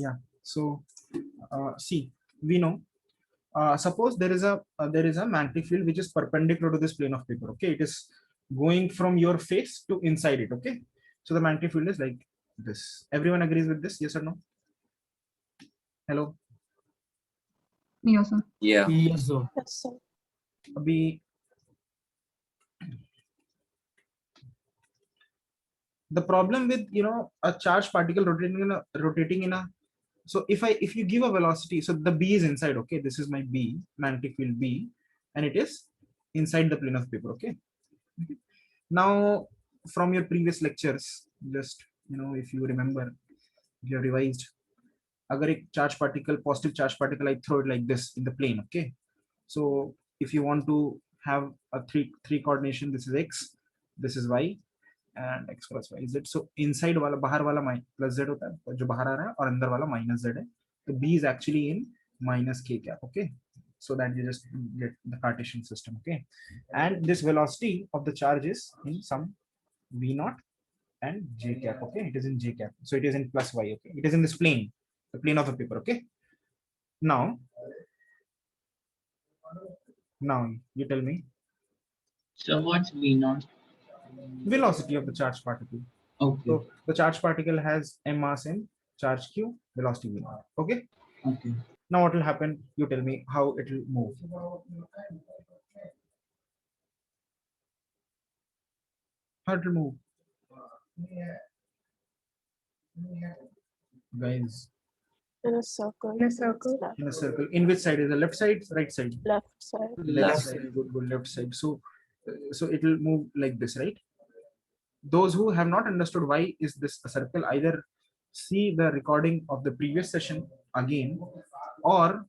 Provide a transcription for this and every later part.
Yeah, so see, we know, suppose there is a magnetic field which is perpendicular to this plane of paper. Okay, it is going from your face to inside it. Okay, so the magnetic field is like this. Everyone agrees with this, yes or no? Hello? Yes, sir. Yeah. Yes, sir. Yes, sir. Abhi, the problem with, you know, a charged particle rotating in a, so if you give a velocity, so the b is inside. Okay, this is my b, magnetic field b, and it is inside the plane of paper. Okay, now from your previous lectures, just, you know, if you remember, if you have revised, agar ek charge particle, positive charge particle, I throw it like this in the plane. Okay, so if you want to have a three coordination, this is x, this is y, and x plus y z. So inside वाला, बाहर वाला plus z होता है जो बाहर आ रहा है, और अंदर वाला minus z है. So b is actually in minus k cap. Okay, so that you just get the Cartesian system. Okay, and this velocity of the charge is in some v naught and j cap. Okay, it is in j cap, so it is in plus y. Okay, it is in this plane, the plane of the paper. Okay, now you tell me So what's V naught? velocity of the charged particle. Okay. So the charged particle has m mass in charge q, velocity v naught. Okay, Okay. now what will happen? You tell me how it will move. How it will move, guys? In a circle. In a circle. Left, In a circle. In which side? Is the left side, right side? left side. Left side. Good, left side. So it will move like this, right? Those who have not understood why is this a circle, either see the recording of the previous session again, or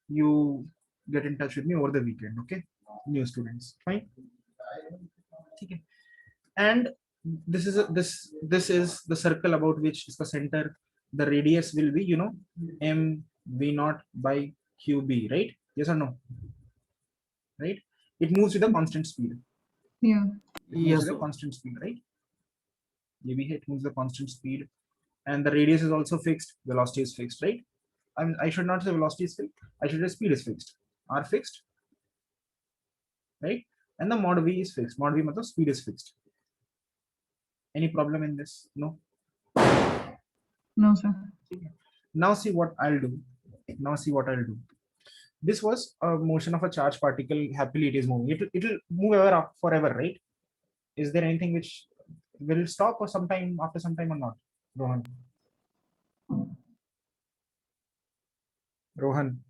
you get in touch with me over the weekend. Okay, new students, fine. Okay. And this is this is the circle about which is the center. The radius will be, you know, m v naught by qb, right? Yes or no? Right? It moves with a constant speed. Yeah. It moves Yes, with a sir. constant speed, right? It moves with a constant speed, and the radius is also fixed. Velocity is fixed, right? I should not say velocity is fixed. I should say speed is fixed. R fixed, right? And the mod v is fixed. Mod v means speed is fixed. Any problem in this? No. No, sir. Now see what I'll do. This was a motion of a charged particle. Happily, it is moving. It'll move ever forever, right? Is there anything which will stop or sometime after some time or not? Rohan.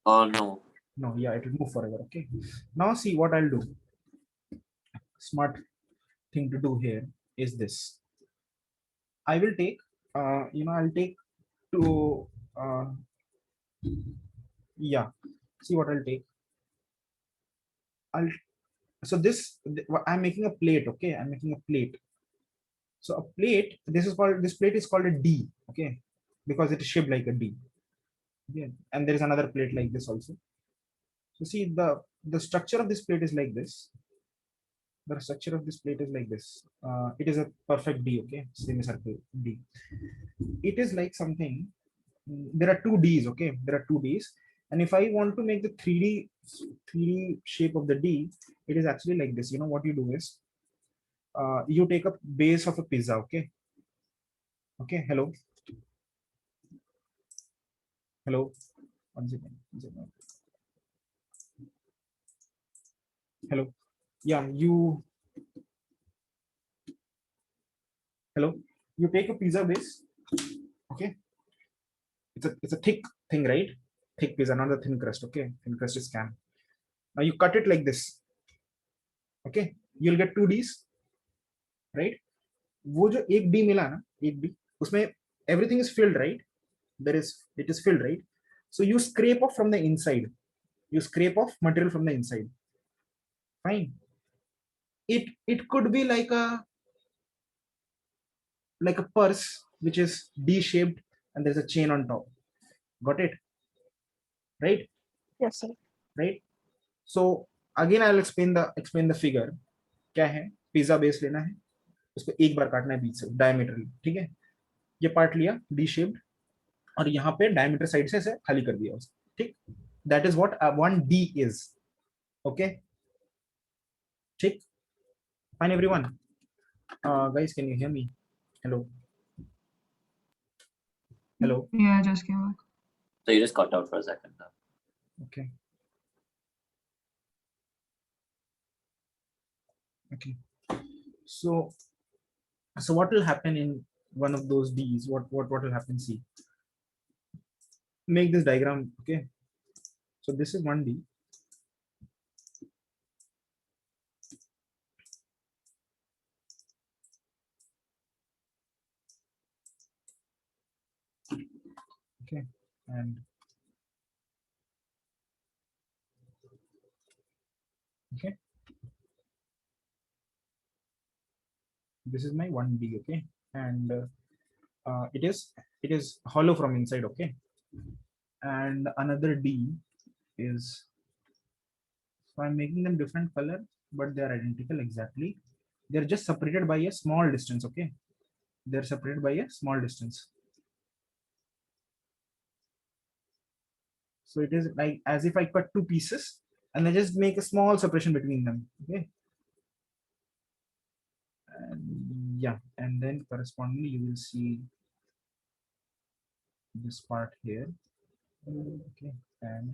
Oh no. No, yeah, it will move forever. Okay. Now see what I'll do. Smart thing to do here is this. I will take, I'll take to, yeah. See what I'll take. So I'm making a plate. Okay, I'm making a plate. So a plate. This plate is called a D. Okay, because it is shaped like a D. Okay, and there is another plate like this also. So see the structure of this plate is like this. The structure of this plate is like this. It is a perfect D. Okay, semicircle D. It is like something. There are two Ds. Okay, there are two Ds. And if I want to make the 3D shape of the D, it is actually like this. You know what you do is, you take a base of a pizza. Okay. Okay. Hello. Hello. One second. Hello. Yeah. Hello. You take a pizza base. Okay. It's a thick thing, right? Thick pizza, not the thin crust. Okay. Thin crust is scam. Now you cut it like this. Okay. You'll get two Ds. Right? वो जो एक D मिला ना, एक D, उसमें everything is filled, right? It is filled, right? So you scrape off from the inside. You scrape off material from the inside. Fine. It could be like a purse which is D-shaped and there's a chain on top. Got it? Right? Yes, sir. Right? So again I'll explain the figure. क्या है? Pizza base लेना है. उसको एक बार काटना है बीच से, diametrally. ठीक है? ये part लिया D-shaped और यहाँ पे डायमीटर साइड से ऐसे खाली कर दिया उसने, ठीक. That is what 1D is. Okay, ठीक. Fine everyone. Guys, can you hear me? Hello, hello. Yeah, I just came back. So you just cut out for a second. Okay. Okay. So what will happen in one of those D's? What will happen? See, make this diagram. Okay. So this is 1D. Okay, and okay, this is my 1D. Okay, and it is hollow from inside. Okay, and another D is, so I'm making them different color, but they are identical exactly. They're just separated by a small distance. Okay, they're separated by a small distance. So it is like as if I cut two pieces and I just make a small separation between them. Okay. And yeah, and then correspondingly you will see this part here. Okay, and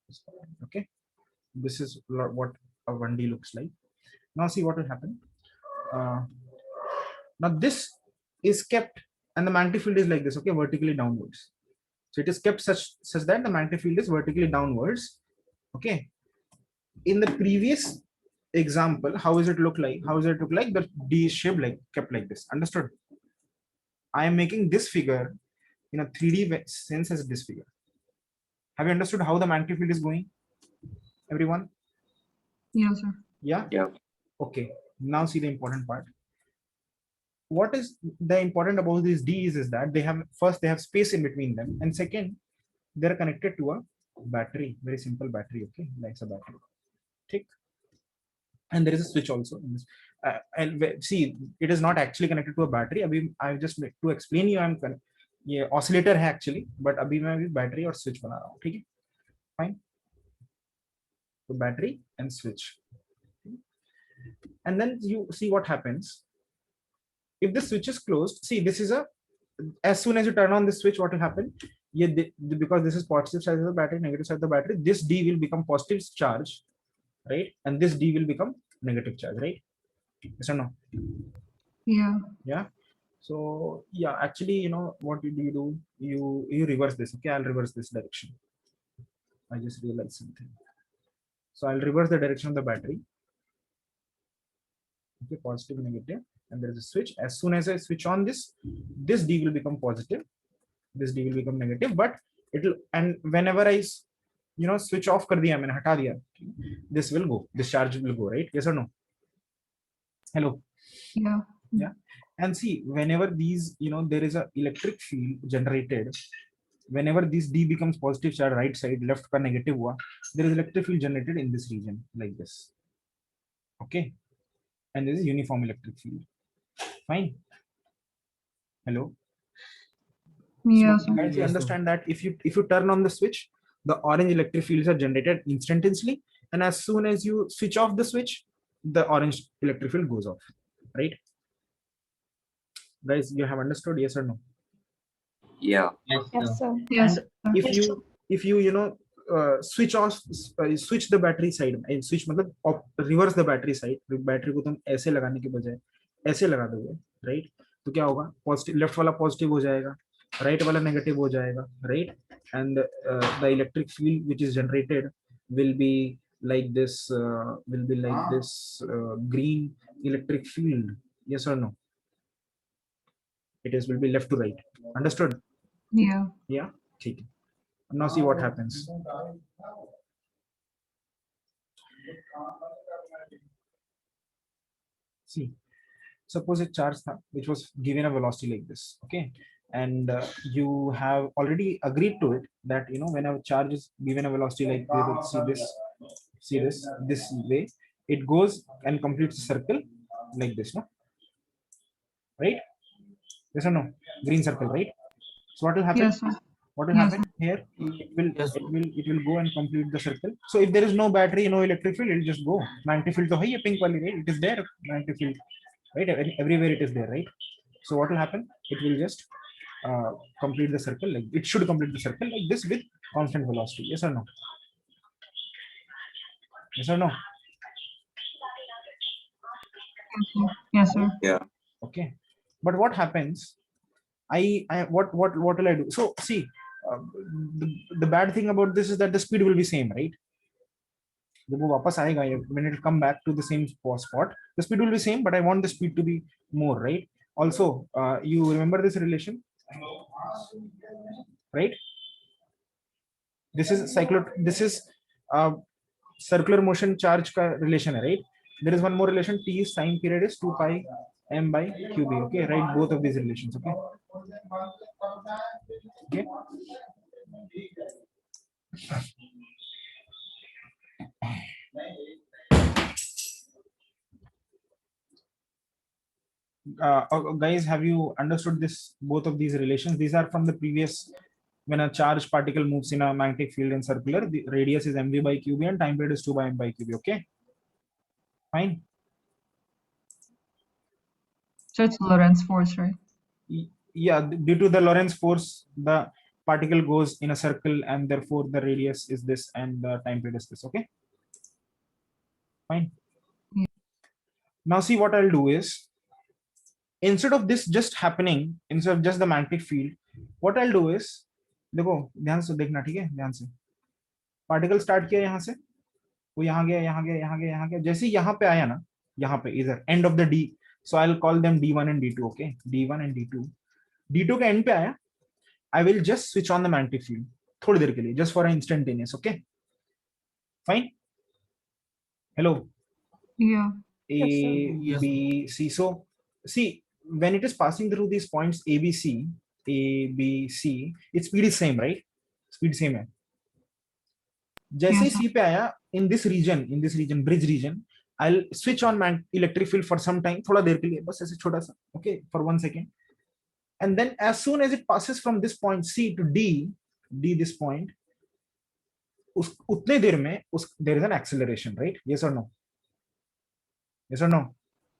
this part. Okay, this is what a 1D looks like. Now see what will happen. Now this is kept, and the magnetic field is like this. Okay, vertically downwards. So it is kept such that the magnetic field is vertically downwards. Okay. In the previous example, how does it look like? How does it look like? The D is shaped like kept like this. Understood? I am making this figure in a 3D sense as this figure. Have you understood how the magnetic field is going? Everyone? Yeah, sir. Yeah? Yeah. Okay. Now see the important part. What is the important about these D's is that they have, first they have space in between them, and second, they're connected to a battery, very simple battery. Okay, like a battery. Take. And there is a switch also in this. And see, it is not actually connected to a battery. I just to explain you, I'm ये oscillator है actually, but अभी मैं अभी battery और switch बना रहा हूँ, ठीक है? Fine. So battery and switch, and then you see what happens. If the switch is closed, see this is a, as soon as you turn on the switch, what will happen? Because this is positive side of the battery, negative side of the battery, this D will become positive charge, right? And this D will become negative charge, right? Yes or no? Yeah. Yeah. So yeah, actually, you know what you do? You reverse this. Okay, I'll reverse this direction. I just realized something. So I'll reverse the direction of the battery. Okay, positive, negative, and there is a switch. As soon as I switch on this D will become positive, this D will become negative, but it'll, and whenever I switch off kar diya, maine hata diya, this will go, this charge will go, right? Yes or no? Hello? Yeah. Yeah. And see, whenever these, there is a electric field generated, whenever this D becomes positive charge right side, left ka negative hua, there is electric field generated in this region like this. Okay. And this is uniform electric field. Fine. Hello. Yeah, So sir. guys, you understand that if you turn on the switch, the orange electric fields are generated instantaneously, and as soon as you switch off the switch, the orange electric field goes off, right? Guys, you have understood? Yes or no? Yeah. Yes, Yes, sir. sir. Yes, And sir. if you switch off, switch the battery side, switch मतलब reverse the battery side, battery को तुम ऐसे लगाने के बजाय ऐसे लगा दोगे, right? तो क्या होगा? Positive, left वाला positive हो जाएगा, right वाला negative हो जाएगा, right? And the electric field which is generated will be like this, green electric field. Yes or no? It will be left to right. Understood? Yeah. Yeah. ठीक है. Now see what happens. See, suppose a charge which was given a velocity like this, okay, and you have already agreed to it that when a charge is given a velocity like this way, it goes and completes a circle like this, no? Right? Yes or no? Green circle, right? So what will happen? Yes, sir. What will Yes, happen here? Yes. It will go and complete the circle. So if there is no battery, no electric field, it will just go. Magnetic field to hai pink wali, right? It is there, magnetic field, right? Everywhere it is there, right? So what will happen? It will just complete the circle, like it should complete the circle like this with constant velocity. Yes or no? Yes or no? Yes, sir. Yeah. Okay. But what happens? What will I do? So see, the bad thing about this is that the speed will be same, right? जब वो वापस आएगा, when it will come back to the same spot, the speed will be same, but I want the speed to be more, right? Also, you remember this relation, right? This is circular motion charge का relation है, right? There is one more relation, t is time period is 2 pi m by qb. Okay, write both of these relations. Okay. Okay. Guys, have you understood this? Both of these relations. These are from the previous. When a charged particle moves in a magnetic field and circular, the radius is mv by qb and time period is 2 by m by qb. Okay. Fine. So it's Lorentz force, right? Yeah, due to the Lorentz force, the particle goes in a circle and therefore the radius is this and the time period is this. Okay, fine. Yeah. Now see, what I'll do is, instead of this just happening, instead of just the magnetic field, what I'll do is, देखो ध्यान से देखना, ठीक है, ध्यान से, particle start किया यहाँ से, वो यहाँ गया, यहाँ गया, यहाँ गया, यहाँ गया, जैसे यहाँ पे आया ना, यहाँ पे इधर end of the D, so I'll call them d1 and d2. Okay, d1 and d2 के एंड पे आया, I will just switch on the magnetic field थोड़ी देर के लिए, just for an instantaneous. Okay, fine. Hello. Yeah. A, Yes, sir. Yes. B, C. So see, when it is passing through these points A, B, C, its speed is same, right? Speed same है. जैसे Yes, sir. C पे आया, in this region, bridge region, I'll switch on electric field for some time, थोड़ा देर के लिए, बस ऐसे छोटा सा, okay, for 1 second. And then as soon as it passes from this point C to D this point, उतने देर में there is an acceleration, right? Yes or no? Yes or no?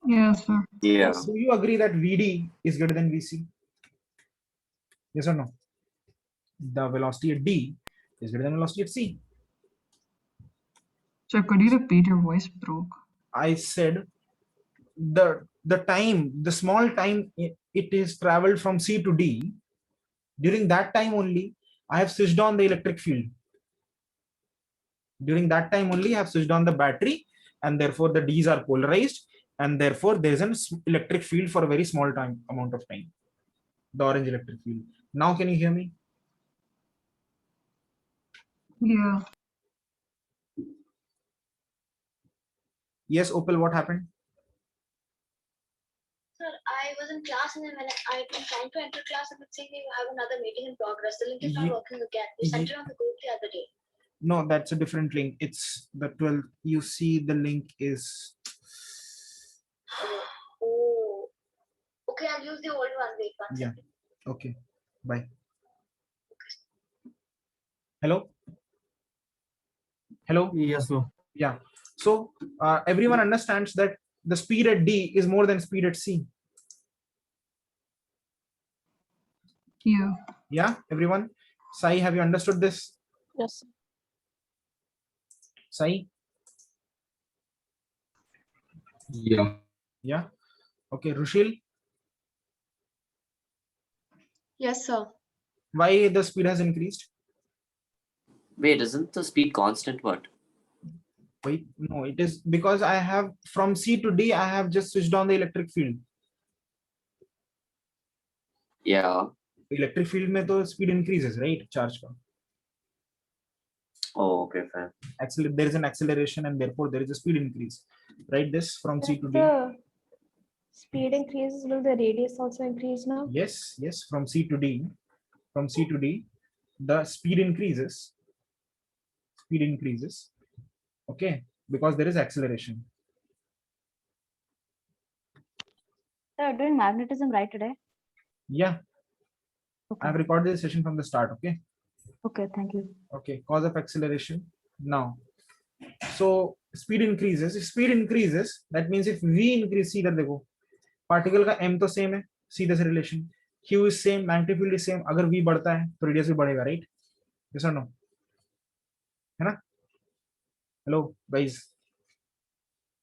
Yes, sir. Yeah. Do you agree that VD is greater than VC? Yes or no? The velocity at D is greater than velocity at C. So could you repeat, your voice broke? I said the time, the small time it is traveled from C to D, during that time only I have switched on the electric field. During that time only I have switched on the battery, and therefore the D's are polarized, and therefore there is an electric field for a very small amount of time, the orange electric field. Now can you hear me? Yeah. Yes, Opal, what happened? Sir, I was in class and then when I been trying to enter class and it's saying we have another meeting in progress. The link is not Ye- working again. We sent it on the group the other day. No, that's a different link. It's the 12. You see the link is, Oh. Okay, I'll use the old one. Wait one yeah. second. Okay, bye. Hello? Hello? Yes, sir. Yeah. So everyone understands that the speed at D is more than speed at C. Yeah. Yeah, everyone? Sai, have you understood this? Yes, sir. Sai? Yeah. Yeah. Okay, Rushil, Yes, sir. why the speed has increased? Wait, isn't the speed constant? What? Wait, no, it is because I have from C to D, I have just switched on the electric field. Yeah. Electric field में तो speed increases, right? Charge का. Oh, okay, fine. There is an acceleration and therefore there is a speed increase. Write this from C to If D. the speed increases, will the radius also increase now? Yes, yes, from C to D. From C to D, the speed increases. Speed increases. Okay, because there is acceleration. Sir, doing magnetism right today? Yeah. I've recorded this session from the start. Okay. Okay, thank you. Okay. Cause of acceleration. Now, so speed increases. If speed increases, that means if v increase, see that देखो, particle का m तो same है, सीधे से relation. Q is same, magnetic field is same. अगर v बढ़ता है, तो radius भी बढ़ेगा, right? Yes or no? है ना? Hello, guys.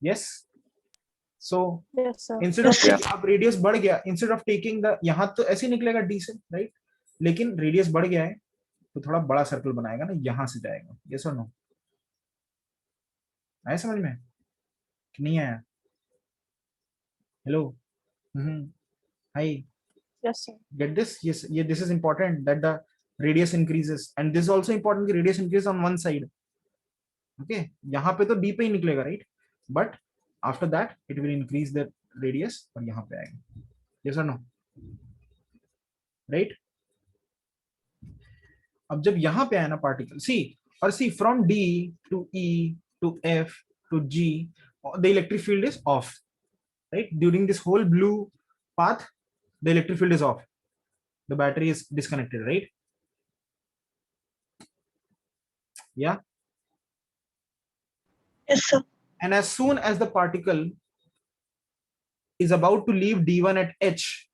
Yes. So Yes, sir. instead of अब radius बढ़ गया, instead of taking the यहाँ तो ऐसे ही निकलेगा d से, right? लेकिन radius बढ़ गया है, तो थोड़ा बड़ा सर्कल बनाएगा ना, यहाँ से जाएगा. Yes or no? आया समझ में? कि नहीं आया? Hello. Hi. Yes, sir. Get this? Yes. Yeah, this is important that the radius increases, and this is also important that radius increases on one side. Okay. यहाँ पे तो d पे ही निकलेगा, right? But after that, it will increase the radius और यहाँ पे आएगा. Yes or no? Right? अब जब यहाँ पे आया ना particle, see from D to E to F to G, the electric field is off, right? During this whole blue path, the electric field is off. The battery is disconnected, right? Yeah. Yes, sir. And as soon as the particle is about to leave D1 at H,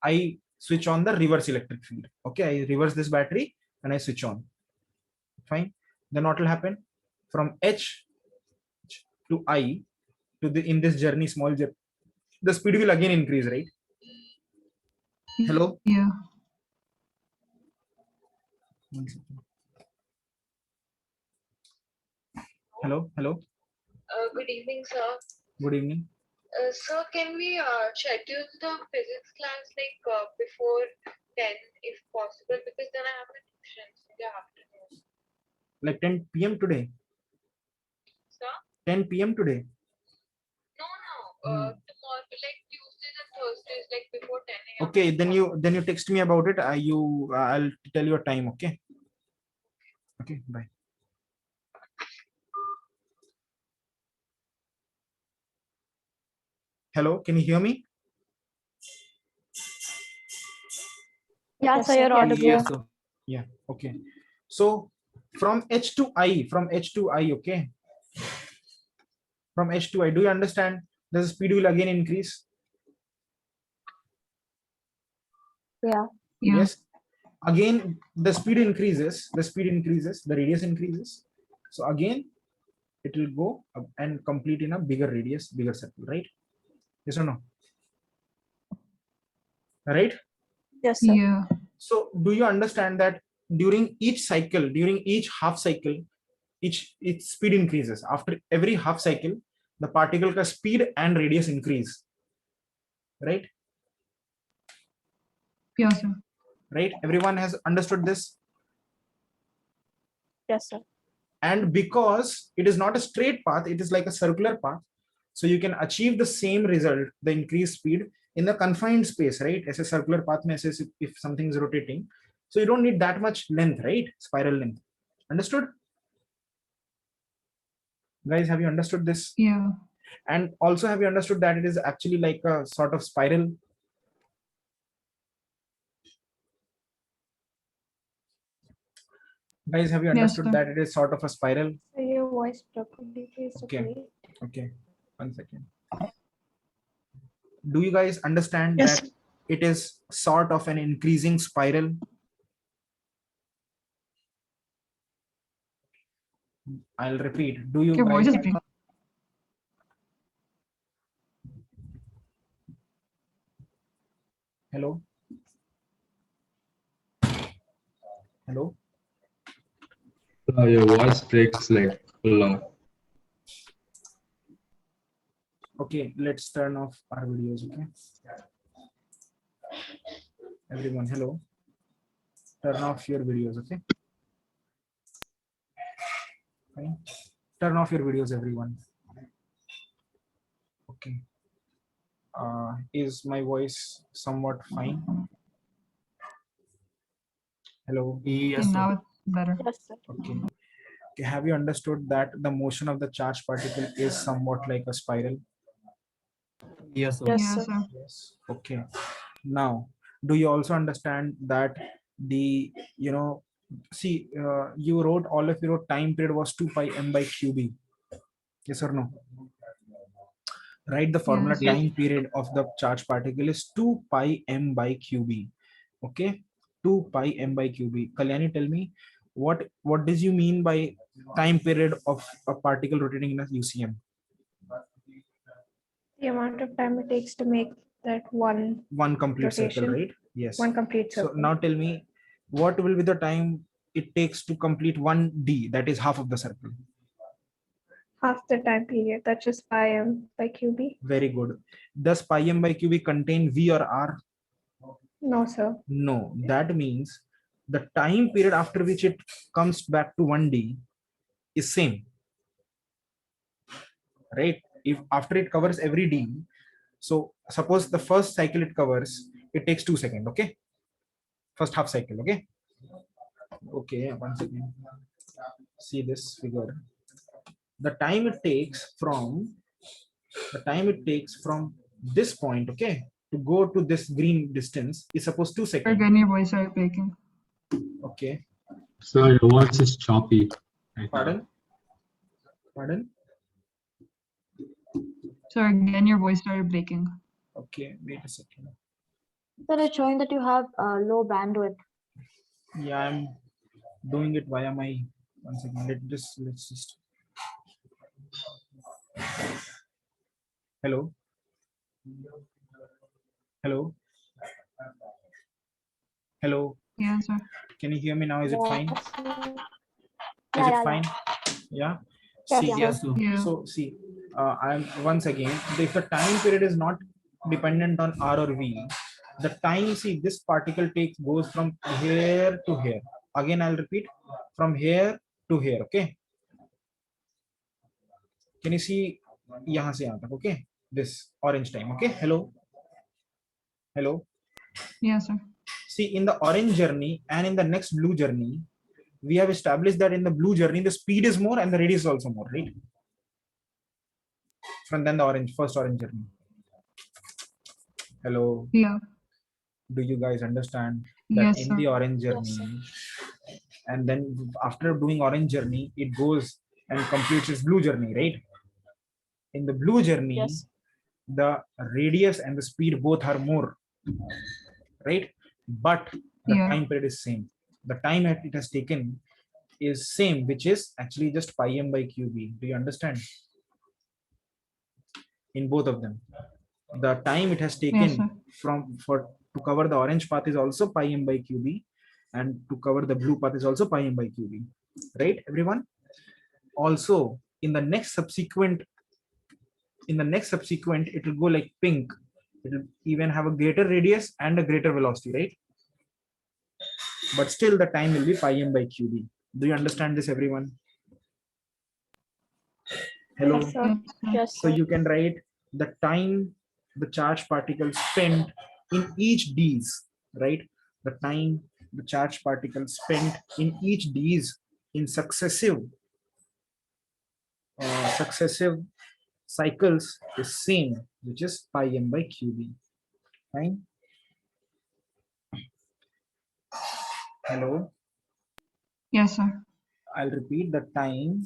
I switch on the reverse electric field. Okay, I reverse this battery and I switch on. Fine. Then what will happen? From H to I to the in this journey, small journey, the speed will again increase, right? Hello? Yeah. One second. Hello? Hello? Good evening, sir. Good evening. Sir, can we schedule the physics class before 10 if possible? Because then I have a tuition in the afternoon. Like 10 p.m. today? Sir? 10 p.m. today? No. Tomorrow, like Tuesdays and Thursdays, like before 10 a.m. Okay, then you text me about it. I'll tell you a time, okay? Okay, bye. Hello, can you hear me? Yeah, sir, you're audible. Yes, sir. Yeah, okay. So from H to I, okay? From H to I, do you understand? The speed will again increase. Yeah. Yeah. Yes. Again, the speed increases, the radius increases. So again, it will go up and complete in a bigger radius, bigger circle, right? Yes or no? Right? Yes, sir. Yeah. So do you understand that during each cycle, during each half cycle, each speed increases. After every half cycle, the particle ka speed and radius increase. Right? Yeah, sir. Right? Everyone has understood this. Yes, sir. And because it is not a straight path, it is like a circular path. So you can achieve the same result, the increased speed in the confined space, right? As a circular path, if something is rotating. So you don't need that much length, right? Spiral length. Understood? Guys, have you understood this? Yeah. And also, have you understood that it is actually like a sort of spiral? Guys, have you Yes, understood sir. that it is sort of a spiral? So your voice properly, please. Okay. Okay, 1 second. Do you guys understand Yes. that it is sort of an increasing spiral? I'll repeat. Do you Your voice guys is breaking. hello? Hello? Your voice breaks like long. Okay, let's turn off our videos, okay? Everyone, hello. Turn off your videos, okay? Fine. Turn off your videos, everyone. Okay. Is my voice somewhat fine? Hello. Okay, now it's better. Yes, sir. Okay. Okay. Have you understood that the motion of the charged particle is somewhat like a spiral? Yes, sir. Yes, Yeah, sir. sir. Yes. Okay. Now, Do you also understand that the, you know, see, you wrote, all of you wrote time period was 2 pi m by qb. Yes or no? Write the formula. Yes. Time period of the charged particle is 2 pi m by qb. Okay, 2 pi m by qb. Kalyani, tell me what does you mean by time period of a particle rotating in a UCM? The amount of time it takes to make that one Complete circle, rotation. right? Yes. One complete So circle. now tell me, what will be the time it takes to complete 1d, that is half of the circle? Half the time period. That's just pi m by qb. Very good. Does pi m by qb contain v or r? No, sir. No. That means the time period after which it comes back to 1d is same, right? If after it covers every d, so suppose the first cycle it covers, it takes 2 seconds. Okay, first half cycle. Okay, once again, see this figure. The time it takes from this point, okay, to go to this green distance is suppose 2 Sir, seconds. again, your voice are breaking. Okay, So your voice is choppy. Right now. pardon. Sir, again, your voice started breaking. Okay, wait a second. Sir, it's showing that you have low bandwidth. Yeah, I'm doing it via my, one second, let's just hello. Yeah, sir. Can you hear me now? Is it fine? Yes. Is Yeah, it yeah, fine? Yeah. Yes, See, yeah. Yes, sir. Yeah. so see, I'm once again, if the time period is not dependent on r or v, the time, see, this particle goes from here to here. Again, I'll repeat, from here to here. Okay. Can you see? Yahan se yahan tak, okay. This orange time. Okay. Hello. Yeah, sir. See, in the orange journey and in the next blue journey, we have established that in the blue journey, the speed is more and the radius is also more, right? From then the first orange journey. Hello. Yeah. Do you guys understand that Yes, in sir. the orange journey, sir. and then after doing orange journey, it goes and completes its blue journey, right? In the blue journey, Yes. the radius and the speed both are more, right? But the Yeah. time period is same. The time that it has taken is same, which is actually just pi m by qb. Do you understand? In both of them, the time it has taken sir. to cover the orange path is also pi m by qb, and to cover the blue path is also pi m by qb, right, everyone? Also, in the next subsequent, it will go like pink. It will even have a greater radius and a greater velocity, right? But still the time will be pi m by qb. Do you understand this, everyone? Hello. Yes, sir. Yes, sir. Yes, So sir. you can write the time the charged particles spent in each d's, right? The time the charged particles spent in each d's in successive cycles is same, which is pi m by qb. Fine. Hello. Yes, sir. I'll repeat, the time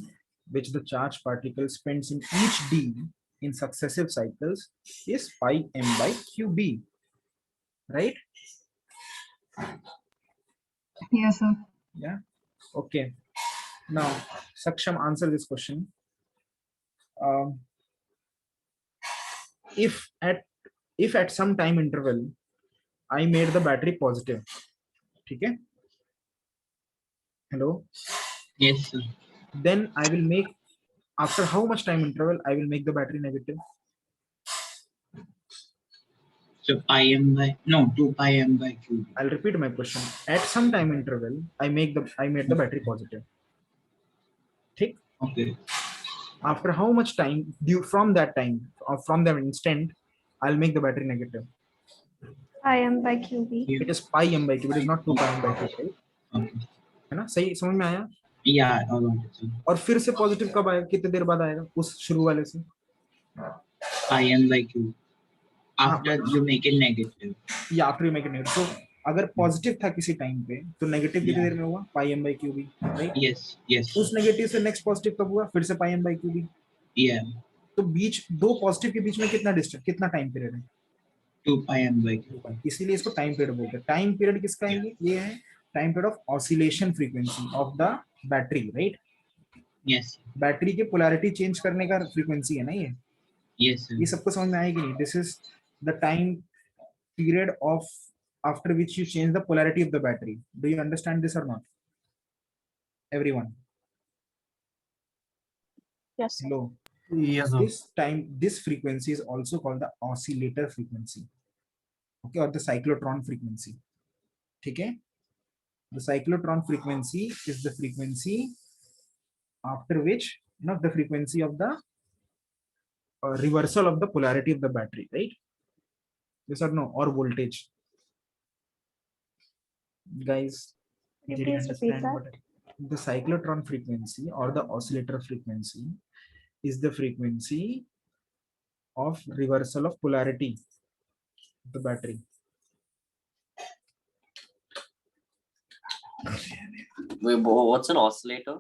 which the charged particle spends in each d in successive cycles is pi m by qb, right? Yes, sir. Yeah. Okay. Now, Saksham, answer this question. If at some time interval I made the battery positive, okay? Hello. Yes, sir. Then I will make, after how much time interval I will make the battery negative? So 2 pi m by qb. I'll repeat my question. At some time interval, I made the battery positive. Okay. Okay. After how much time from that time, or from that instant, I'll make the battery negative? pi m by qb. It is pi m by qb. It is not 2 pi m by qb, right? Okay. है ना? सही समझ में आया? Yeah, I got it, sir. और फिर से positive कब आएगा? कितने देर बाद आएगा उस शुरू वाले से? Pi m by qb. after you make it negative. या after you make it negative. So अगर पॉजिटिव था किसी टाइम पे तो नेगेटिव कितनी Yeah. देर में हुआ pi m by q b, right? Yes, yes. उस नेगेटिव से नेक्स्ट पॉजिटिव कब हुआ? फिर से pi m by q b. Yeah, तो बीच दो पॉजिटिव के बीच में कितना डिस्टेंस, कितना टाइम पीरियड है? 2 pi m by q. इसीलिए इसको टाइम पीरियड बोलते हैं. टाइम पीरियड किसका है ये है time period of oscillation frequency of the battery, right? Yes, battery के पोलैरिटी चेंज करने का फ्रीक्वेंसी है ना ये. yes, sir. ये सबको समझ में आएगी नहीं? This is the time period of after which you change the polarity of the battery. Do you understand this और not everyone? Yes, sir. Hello. Yes, sir. This time, this frequency is also called the oscillator frequency, okay, or the cyclotron frequency. ठीक है? The cyclotron frequency is the frequency after which, not the frequency of the reversal of the polarity of the battery, right? Yes or no? Or voltage. Guys, Can you did you please repeat understand that? what the cyclotron frequency or the oscillator frequency is the frequency of reversal of polarity of the battery. Wait, what's an oscillator?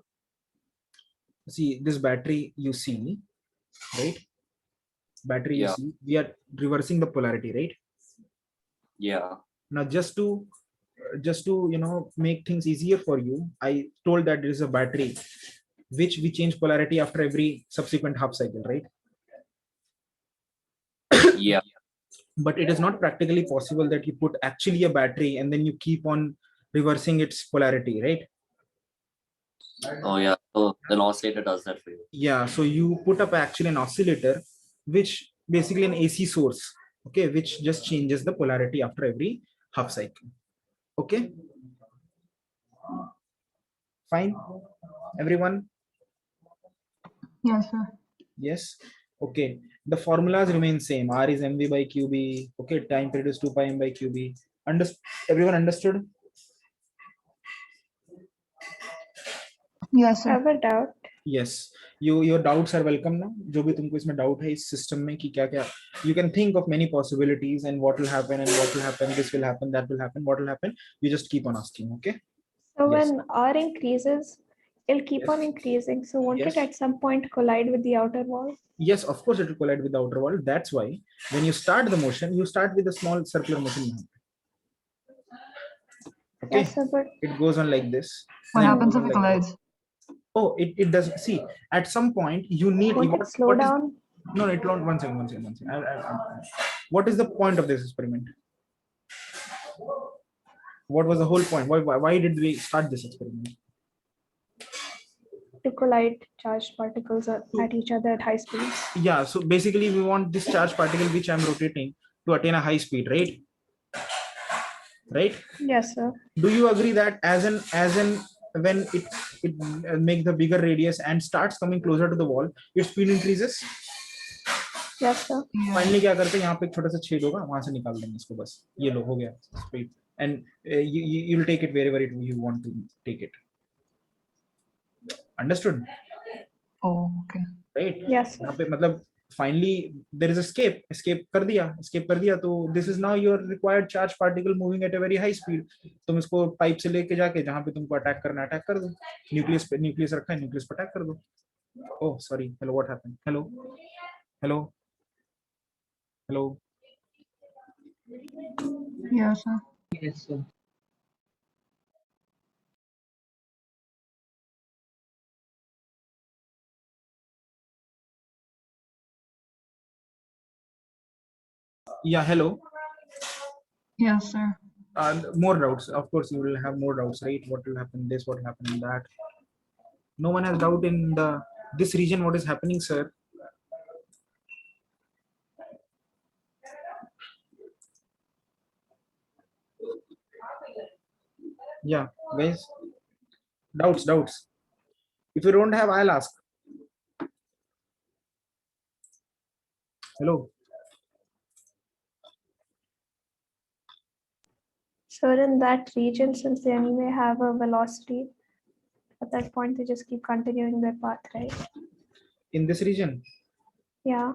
See this battery you see, right? Battery you Yeah. see, we are reversing the polarity, right? Yeah. Now just to make things easier for you, I told that there is a battery which we change polarity after every subsequent half cycle, right? Yeah. But it is not practically possible that you put actually a battery and then you keep on reversing its polarity, right? Oh yeah. So an oscillator does that for you. Yeah, so you put up actually an oscillator which basically an AC source, okay, which just changes the polarity after every half cycle. Okay, fine, everyone? Yes, sir. Yes. Okay, the formulas remain same. R is mv by qb. Okay, time period is 2 pi m by qb. Everyone understood? Yes, I sir. have a doubt. Yes, your doubts are welcome now. जो भी तुमको इसमें doubt है इस system में कि क्या क्या, you can think of many possibilities and what will happen and what will happen, this will happen, that will happen, what will happen. You just keep on asking, okay? So Yes. when R increases, it'll keep Yes. on increasing. So won't Yes. it at some point collide with the outer wall? Yes, of course it will collide with the outer wall. That's why when you start the motion, you start with a small circular motion. Okay, Yes, sir, but it goes on like this. What then happens goes if on it like collides? this. Oh, it does. See, at some point you need. won't it slow what is- down? No, it won't. One second. What is the point of this experiment? What was the whole point? Why did we start this experiment? To collide charged particles at each other at high speeds. Yeah, so basically we want this charged particle which I'm rotating to attain a high speed, right? Right? Yes, sir. Do you agree that as in when it makes the bigger radius and starts coming closer to the wall, its speed increases? Yes, sir. Yeah. Finally क्या करते हैं, यहाँ पे एक छोटा सा छेद होगा, वहां से निकाल देंगे इसको, बस ये लो, हो गया speed. And you will take it wherever you want to take it. Understood? Oh, okay. Right? Yes, sir. यहाँ पे मतलब finally there is escape कर दिया तो this is now your required charge particle moving at a very high speed. तुम इसको pipe से लेके जाके जहाँ पे तुमको अटैक करना अटैक कर दो. न्यूक्लियस रखा है, न्यूक्लियस पर अटैक कर दो. Oh sorry, hello, what happened? Hello. Yes, sir. Yes, sir. Yeah, hello. Yes, sir. More doubts, of course you will have more doubts, right? What will happen this, what will happen in that? No one has doubt in this region what is happening, sir. Yeah, guys, doubts. If you don't have, I'll ask. Hello. So in that region, since they anyway have a velocity, at that point they just keep continuing their path, right? In this region, Yeah.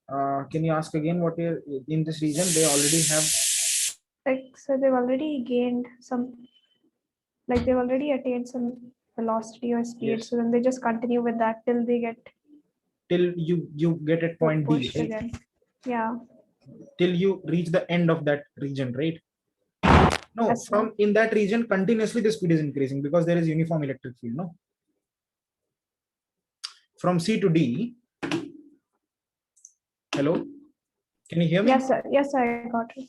Can you ask again what in this region they already have? Like, so they've already gained some, like they've already attained some velocity or speed. Yes. So then they just continue with that till they get Till you get at point B, pushed right? again. Yeah. Till you reach the end of that region, right? No, Yes, sir. from in that region continuously the speed is increasing because there is uniform electric field. No, from C to D. Hello, can you hear me? Yes, sir. Yes, I got it.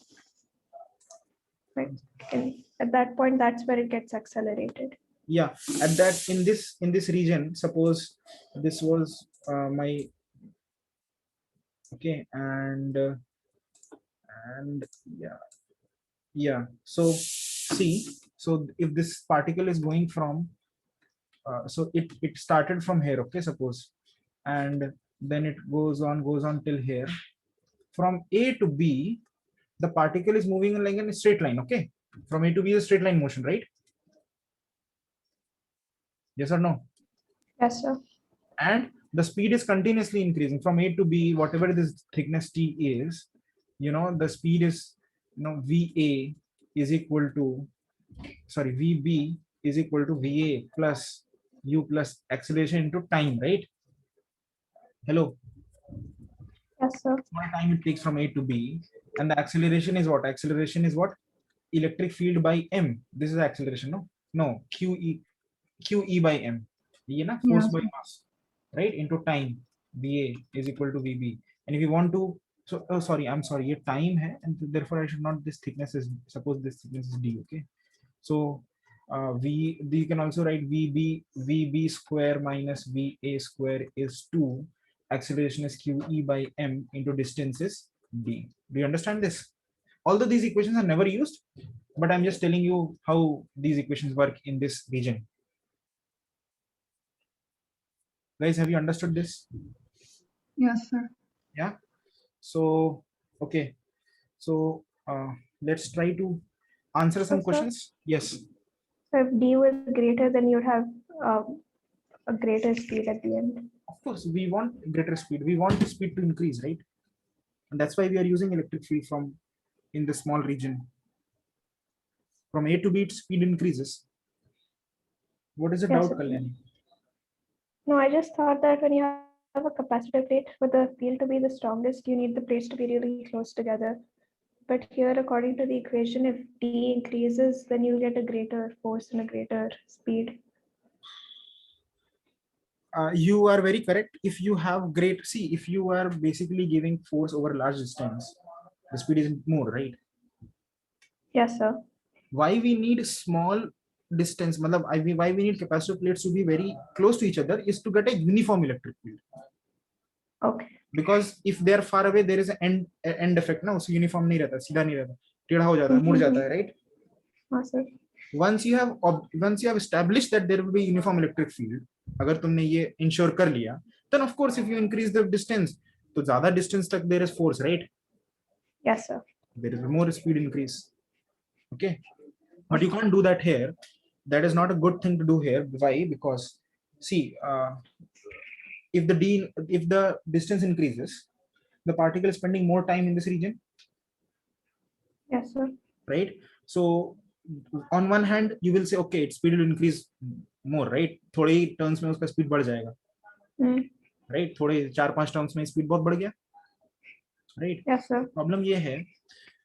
Right. And at that point, that's where it gets accelerated. Yeah, at that in this region, suppose this was my okay, and yeah. So see, so if this particle is going from so it started from here, okay, suppose, and then it goes on till here. From A to B, the particle is moving like in a straight line, okay? From A to B is a straight line motion, right? Yes or no? Yes, sir. And the speed is continuously increasing from A to B, whatever this thickness T is, you know, the speed is, you know, VA is equal to, sorry, VB is equal to VA plus U plus acceleration into time, right? Hello. Yes, sir. What time it takes from A to B, and the acceleration is what? Acceleration is what? Electric field by M. This is acceleration, no? No, QE by M. You know, force Yes. by mass, right? Into time. VA is equal to VB. And if you want to, so oh sorry, I'm sorry, ये time है, and therefore I should not, this thickness is, suppose this thickness is D, okay? So you can also write VB square minus VA square is 2. Acceleration is QE by M into distance is D. Do you understand this? Although these equations are never used, but I'm just telling you how these equations work in this region. Guys, have you understood this? Yes, sir. Yeah. So, okay. So let's try to answer some Yes, sir. questions. Yes. So if D was greater, then you'd have a greater speed at the end. Of course, we want greater speed. We want the speed to increase, right? And that's why we are using electric field from in the small region. From A to B, speed increases. What is the Yes, doubt, sir. Kalyani? No, I just thought that when you have a capacitor plate, for the field to be the strongest, you need the plates to be really close together. But here, according to the equation, if D increases, then you'll get a greater force and a greater speed. You are very correct. If you have great, see, if you are basically giving force over large distance, the speed is more, right? Yes, sir. Why we need small distance, why we need capacitor plates to be very close to each other is to get a uniform electric field. Okay. Because if they are far away, there is an end effect now. So uniform नहीं रहता, सीधा नहीं रहता, टेढ़ा हो जाता है, मुड़ जाता है, right? Yes, sir. Once you have established that there will be uniform electric field, अगर तुमने ये ensure कर लिया, then of course if you increase the distance, तो ज़्यादा distance तक there is force, right? Yes, sir. There is more speed increase. Okay, but you can't do that here. That is not a good thing to do here. Why? Because see, if the distance increases, the particle is spending more time in this region, Yes, sir. right? So on one hand, you will say, okay, its speed will increase more, right? थोड़े ही turns में उसका speed बढ़ जाएगा, right? थोड़े 4-5 turns में speed बहुत बढ़ गया, right? Yes, sir. प्रॉब्लम ये है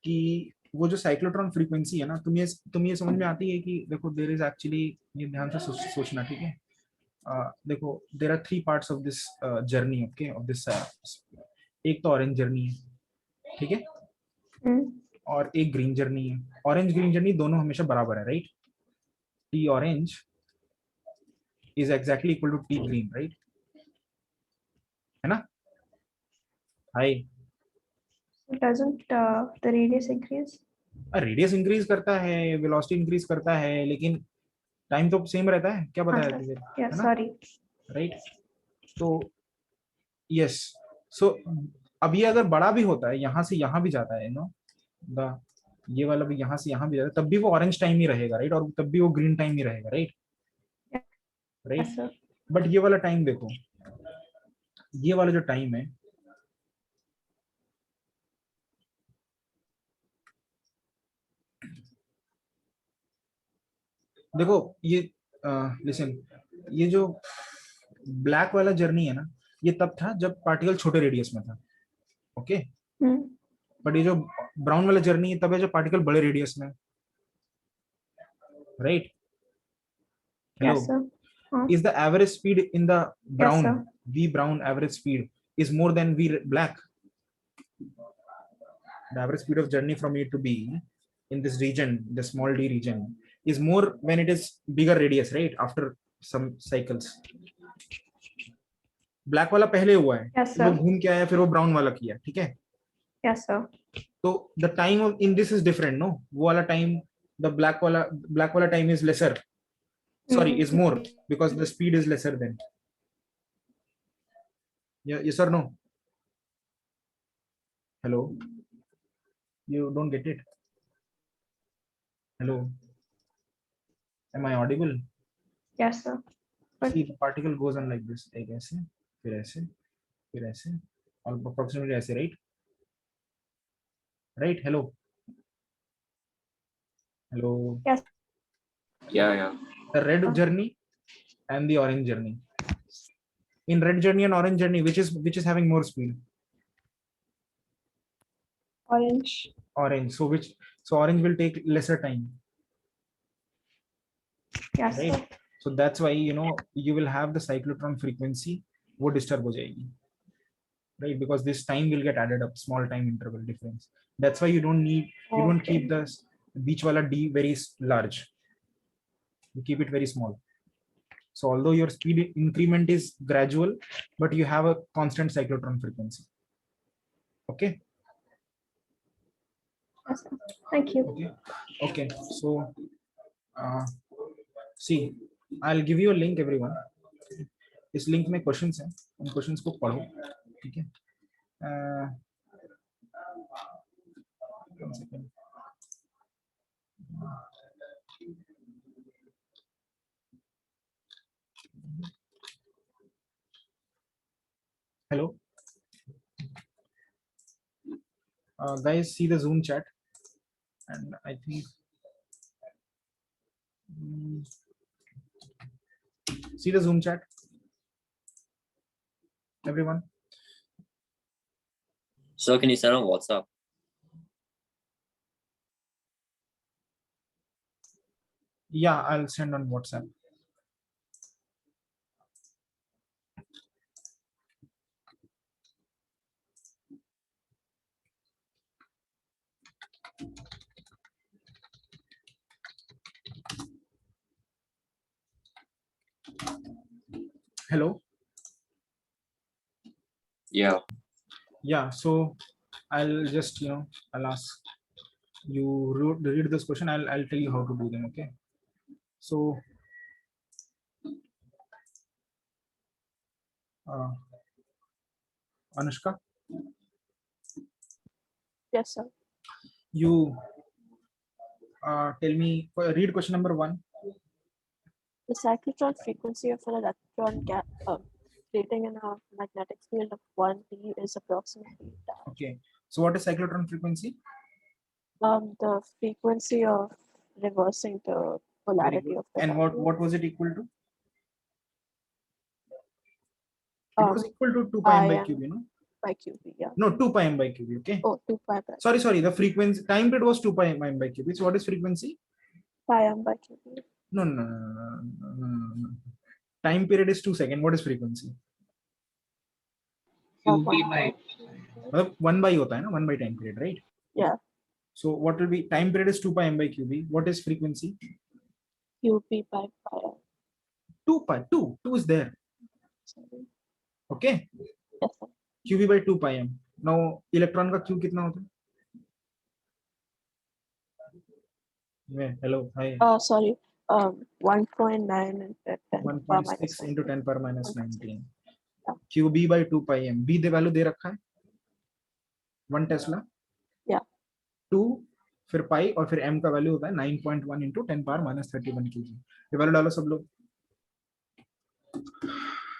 कि वो जो साइक्लोट्रॉन फ्रीक्वेंसी है ना, तुम ये समझ में आती है कि देखो देयर इज एक्चुअली, ये ध्यान से सोचना, ठीक है? देखो there are 3 parts of this journey, okay, of this, एक तो ऑरेंज जर्नी है, ठीक है, और एक ग्रीन जर्नी है. ऑरेंज ग्रीन जर्नी दोनों हमेशा बराबर है, right? T orange is exactly equal to T green, right? है ना? Hi, Doesn't the radius increase? Radius increase करता है, वेलोसिटी इंक्रीज करता है, लेकिन टाइम तो सेम रहता है. क्या बताया तुझे? Yeah, sorry. राइट? तो यस, सो अब ये अगर बड़ा भी होता है, यहाँ से यहाँ भी जाता है, नो द ये वाला भी यहाँ से यहाँ भी जाता है, तब भी वो ऑरेंज टाइम ही रहेगा, राइट? और तब भी वो ग्रीन टाइम ही रहेगा, right? Right? Yes, sir. But ये वाला टाइम देखो, ये वाला जो टाइम है, देखो ये लिसन, ये जो ब्लैक वाला जर्नी है ना, ये तब था जब पार्टिकल छोटे रेडियस में था, ओके। Hmm. बट ये जो ब्राउन वाला जर्नी है तब है जब पार्टिकल बड़े रेडियस में, right? Hello, Yes, sir. is the average speed in the brown, sir. v brown average speed is more than v black? The average speed of journey from A to B in this region, the small d region, is more when it is bigger radius, right? After some cycles. Black वाला पहले हुआ है, Yes, फिर वो sir. घूम के आया, फिर वो ब्राउन वाला किया, ठीक है? Yes, sir. तो the time of in this is different, no? वो वाला टाइम, द ब्लैक वाला time is lesser, sorry, is more, because the speed is lesser then. Yeah, yes or no? Hello, you don't get it? Hello, am I audible? Yes, sir. But See, the particle goes on like this, एक ऐसे, फिर ऐसे, फिर ऐसे, और approximately ऐसे, right? Right? Hello, hello. yes, Yeah, yeah. The red journey and the orange journey. In red journey and orange journey, which is having more speed? orange. Orange. So orange will take lesser time, Yes, right? sir. So that's why, you know, you will have the cyclotron frequency वो disturb हो जाएगी, right? Because this time will get added up, small time interval difference. That's why you don't keep the beach wala d very large. You keep it very small. So although your speed increment is gradual, but you have a constant cyclotron frequency. Okay. Yes, sir. Thank you. Okay. Okay. So see, I'll give you a link, everyone. इस link में questions हैं, उन questions को पढ़ो, ठीक है? one second. Hello, guys, see the Zoom chat, and I think see the Zoom chat, everyone. So can you send on WhatsApp? Yeah, I'll send on WhatsApp. Hello. Yeah. Yeah, so I'll just, you know, I'll ask you read this question. I'll tell you how to do them. Okay. So Anushka, Yes, sir. you tell me, read question number 1. The cyclotron frequency of an electron creating in a magnetic field of 1D is approximately that. Okay, so what is cyclotron frequency? The frequency of reversing the Very polarity good. of the And particle. what was it equal to? It was equal to 2 pi m by IM cube, you know? by QB, yeah. No, 2 pi m by cube, okay? Oh, 2 pi by Sorry, the frequency, time period was 2 pi m by cube. So what is frequency? pi m by QB. No. Time period is 2 seconds. What is frequency? QB by 1 by होता है ना, 1 by time period, right? Yeah. So what will be, time period is 2 pi m by QB. What is frequency? QB by pi m. 2 is there. Sorry. Okay. Yes, sir. QB by 2 pi m. Now electron का Q कितना होता है? Hello, hi. Sorry. 1.9 into 10 power 1.6 minus into 10 power minus 19. 19. Yeah. QB by 2 pi m. B दे value दे रखा है 1 Tesla. Yeah. 2 फिर पाई और फिर m का वैल्यू होता है 9.1 into 10 power minus 31 kg. ये वैल्यू डालो सब लोग.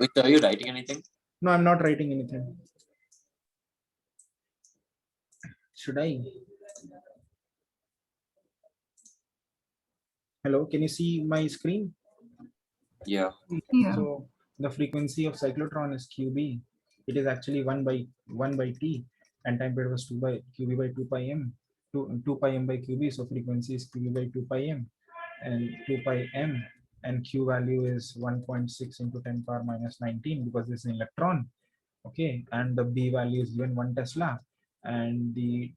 Wait, are you writing anything? No, I'm not writing anything. Should I? Hello, can you see my screen? Yeah. Yeah. So the frequency of cyclotron is QB. It is actually 1 by T, and time period was 2 by QB by 2 pi m, 2 pi m by QB. So frequency is QB by 2 pi m and 2 pi m, and Q value is 1.6 into 10 power minus 19 because this is an electron. Okay, and the B value is given 1 Tesla, and the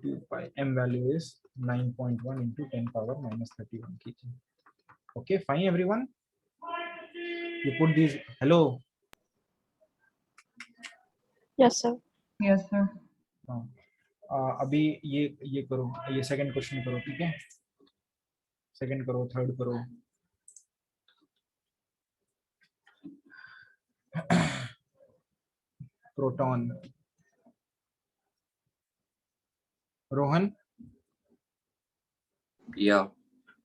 2 pi m value is 9.1 into 10 power minus 31 kg. Okay, fine, everyone. You put these. Hello. Yes, sir. Yes, sir. हाँ, अभी ये करो, ये second question करो, ठीक है? Second करो, third करो. Proton. Rohan, Yeah.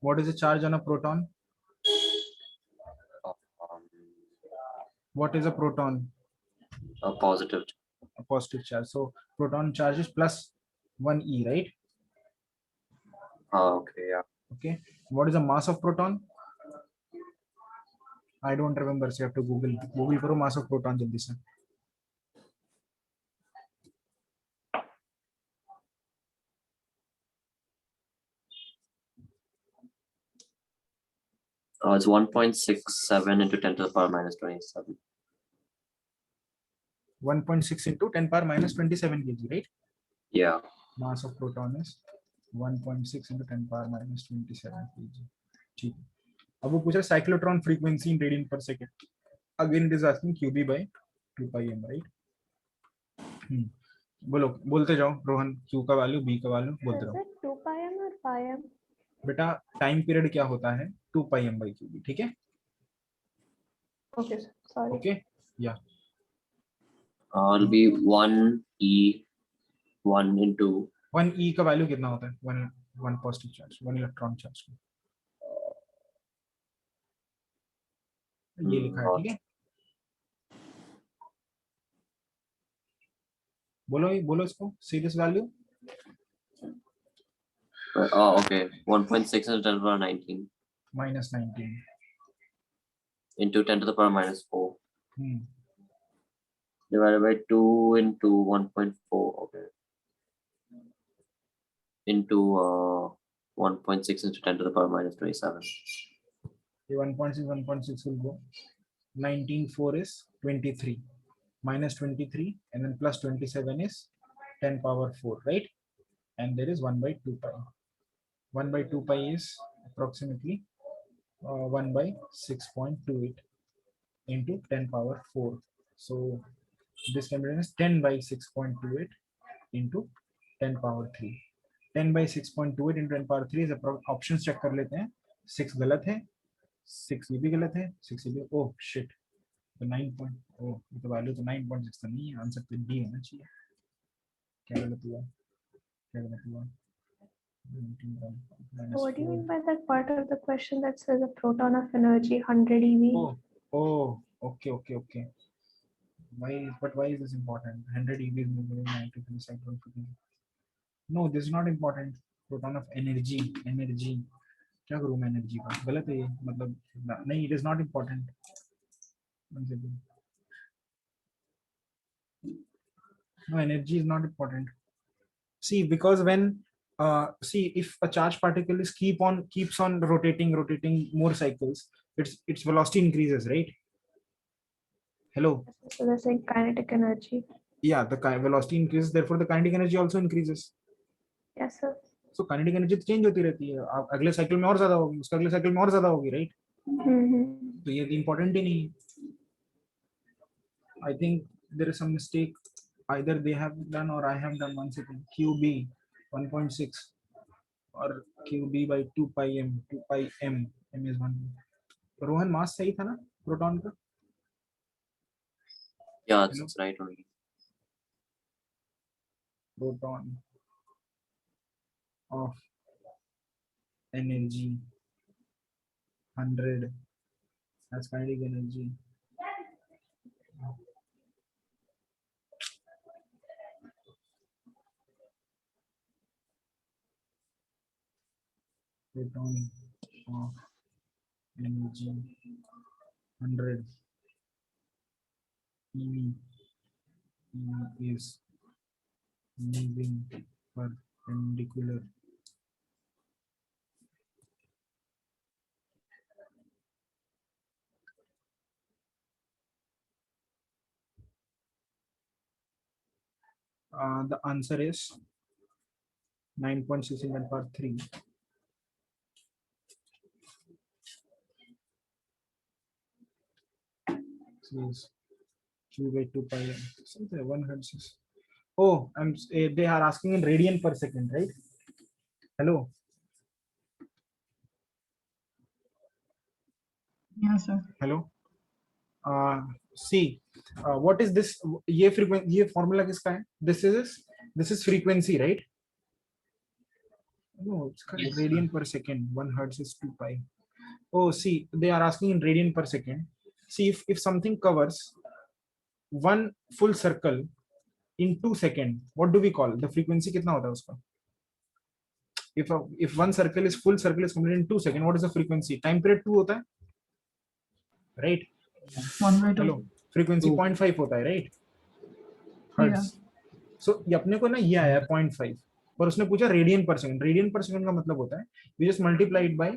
what is the charge on a proton? Um, What is a proton? a positive. A positive charge. So proton charge is plus 1 e, right? Okay. Yeah. Okay. What is the mass of proton? I don't remember, so you have to Google करो mass of proton जल्दी से. It's 1.67 into 10 to the power minus 27. 1.6 into 10 power minus 27 kg, right? Yeah. Mass of proton is 1.6 into 10 power minus 27 kg. ठीक. अब वो पूछा cyclotron frequency in radian per second. Again, it is asking QB by 2 pi m, right? बोलो, बोलते जाओ Rohan. Q का value, B का value बोलते Is रहो. it 2 pi m or pi m? बेटा टाइम पीरियड क्या होता है? 2 pi m by QB, ठीक है? Okay, sir. Sorry. ओके, या It'll be 1 into 1 e का वैल्यू कितना होता है? 1 पॉजिटिव चार्ज, 1 इलेक्ट्रॉन चार्ज. ये लिखा है, ठीक है? बोलो बोलो इसको. Serious value. okay, 1.6 into 10 to the power 19 minus 19. into 10 to the power minus 4 Hmm. divided by 2 into 1.4. Okay. Into 1.6 into 10 to the power minus 27. The 1.6 will go. 19 4 is 23. Minus 23 and then plus 27 is 10 power 4, right? And there is 1 by 2 pi. 1 by 2 pi is approximately 1 by 6.28 into 10 power 4. So this can be written as 10 by 6.28 into 10 power 3. 10 by 6.28 into 10 power 3 is option check कर लेते हैं. 6 गलत है, 6 ये भी गलत है, 6 ये भी. ओह शिट, तो 9 पॉइंट, ओह ये तो वैल्यू तो 9.6 तो नहीं है. आंसर तो डी होना चाहिए. क्या गलत हुआ? क्या गलत हुआ? What do you mean by that part of the question that says a proton of energy 100 eV? Oh, okay. Why is this important? 100 eV is moving 90 cyclone frequency. No, this is not important. Proton of energy. क्या करूँ मैं energy का? गलत है ये, मतलब नहीं, it is not important. One second. No, energy is not important. See, because when see, if a charged particle is keeps on rotating more cycles, its velocity increases, right? Hello. So they're saying kinetic energy. Yeah, the velocity increases, therefore the kinetic energy also increases. Yes, sir. So kinetic energy तो change होती रहती है. अगले cycle में और ज्यादा होगी, उसका अगले साइकिल में और ज्यादा होगी, राइट? तो ये इम्पोर्टेंट ही नहीं है. I think there is some mistake. Either they have done or I have done. 1 second. QB 1.6 or QB by 2 pi m. 2 pi m. M is 1. Rohan, मास सही था ना प्रोटॉन का? Yeah, it's right only. Proton of energy 100 as kinetic energy. Proton of energy 100 EV is moving perpendicular the answer is 9.6 into 10 power 3. So is q by 2 pi m. Something 1 hertz is. Oh, they are asking in radian per second, right? Hello. Yes, sir. Hello. See, what is this? ये frequency, ये formula किसका है? This is frequency, right? No, it's called Yes, radian per second. 1 hertz is 2 pi. Oh, see, they are asking in radian per second. See, if something covers one full circle in 2 seconds, what do we call the frequency? कितना होता है उसका? If one circle is full circle is completed in 2 seconds, what is the frequency? Time period 2 होता है, right? 1/2. Hello, frequency 2. 0.5 होता है, right? Yeah. Hertz. So ये अपने को ना ये आया 0.5 पर उसने पूछा रेडियन पर सेकंड. रेडियन पर सेकंड का मतलब होता है we just multiply it by.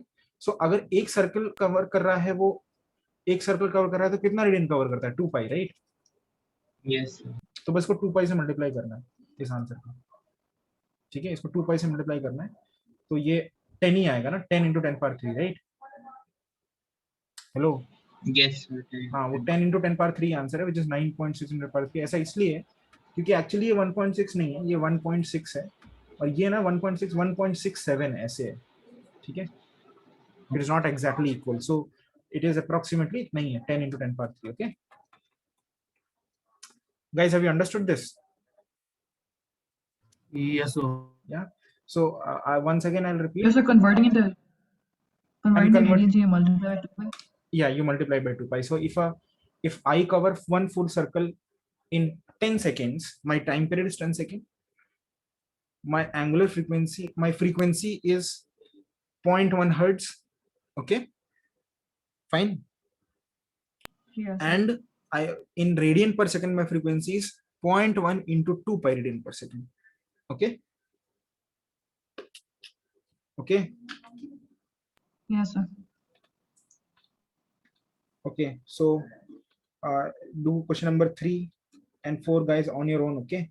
So अगर एक सर्कल कवर कर रहा है, वो एक सर्कल कवर कर रहा है तो कितना रेडियन कवर करता है? 2 पाई, राइट? Yes, sir. तो बस को 2 पाई से मल्टीप्लाई करना है इस आंसर को. ठीक है, इसको 2 पाई से मल्टीप्लाई करना है तो ये 10 ही आएगा ना, 10 into 10 power 3, right? Hello. Yes, sir. हाँ, वो 10 into 10 power 3 आंसर है, which is 9.6 into 10 power 3. ऐसा इसलिए क्योंकि एक्चुअली ये 1.6 नहीं है, ये 1.6 है और ये ना 1.6 1.67 ऐसे है. ठीक है, it is not exactly equal, so it is approximately इतना ही है, 10 into 10 power 3. Okay guys, have you understood this? Yes, sir. Yeah, so once again I'll repeat. Yes, sir. Converting the convert- radians, you multiply it by. Yeah, you multiply by 2 pi. So if I cover one full circle in 10 seconds, my time period is 10 seconds. My angular frequency, my frequency is 0.1 hertz. Okay, fine. Yes. And in radian per second, my frequency is 0.1 into 2 pi radian per second. Okay. Okay. Yes, sir. Okay, so do question number 3 and 4 guys on your own. Okay.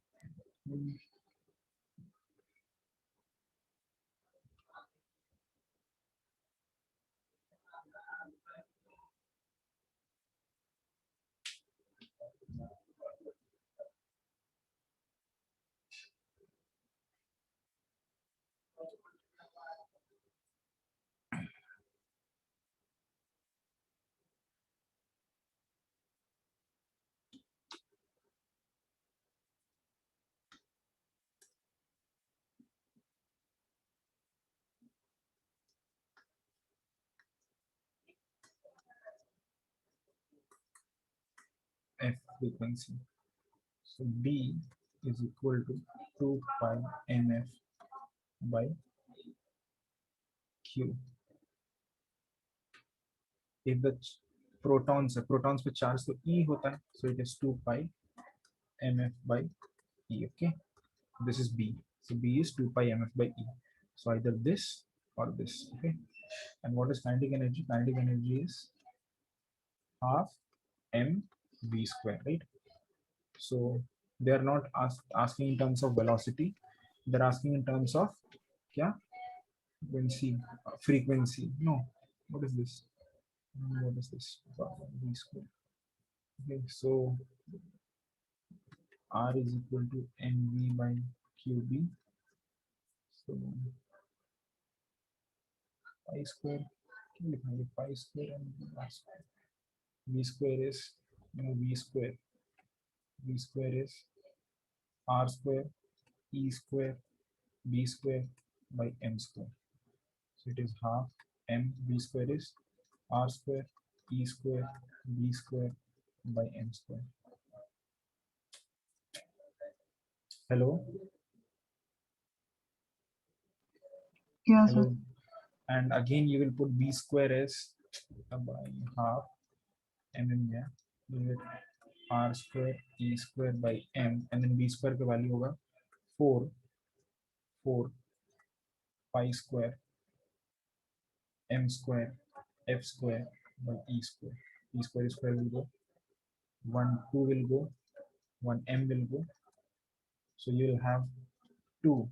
F frequency. So B is equal to 2 pi mf by Q. If the protons पे charge तो E होता है, so it is 2 pi mf by E. Okay, this is B. So B is 2 pi mf by E. So either this or this. Okay, and what is kinetic energy? Kinetic energy is half m v square, right? So they are not asking in terms of velocity, they're asking in terms of kya? Frequency. No, what is this? What is this? V square. Okay, so R is equal to mv by qb. So pi square, pi square and r square. V square is v square. V square is r square e square b square by m square. So it is half m v square is r square e square b square by m square. Hello. Yes, sir. Hello. and again you will put b square as by half mm here. You will r square e square by m, and then b square का value होगा 4 pi square m square f square by e square. E square will go 1, 2 will go, 1 m will go, so you will have 2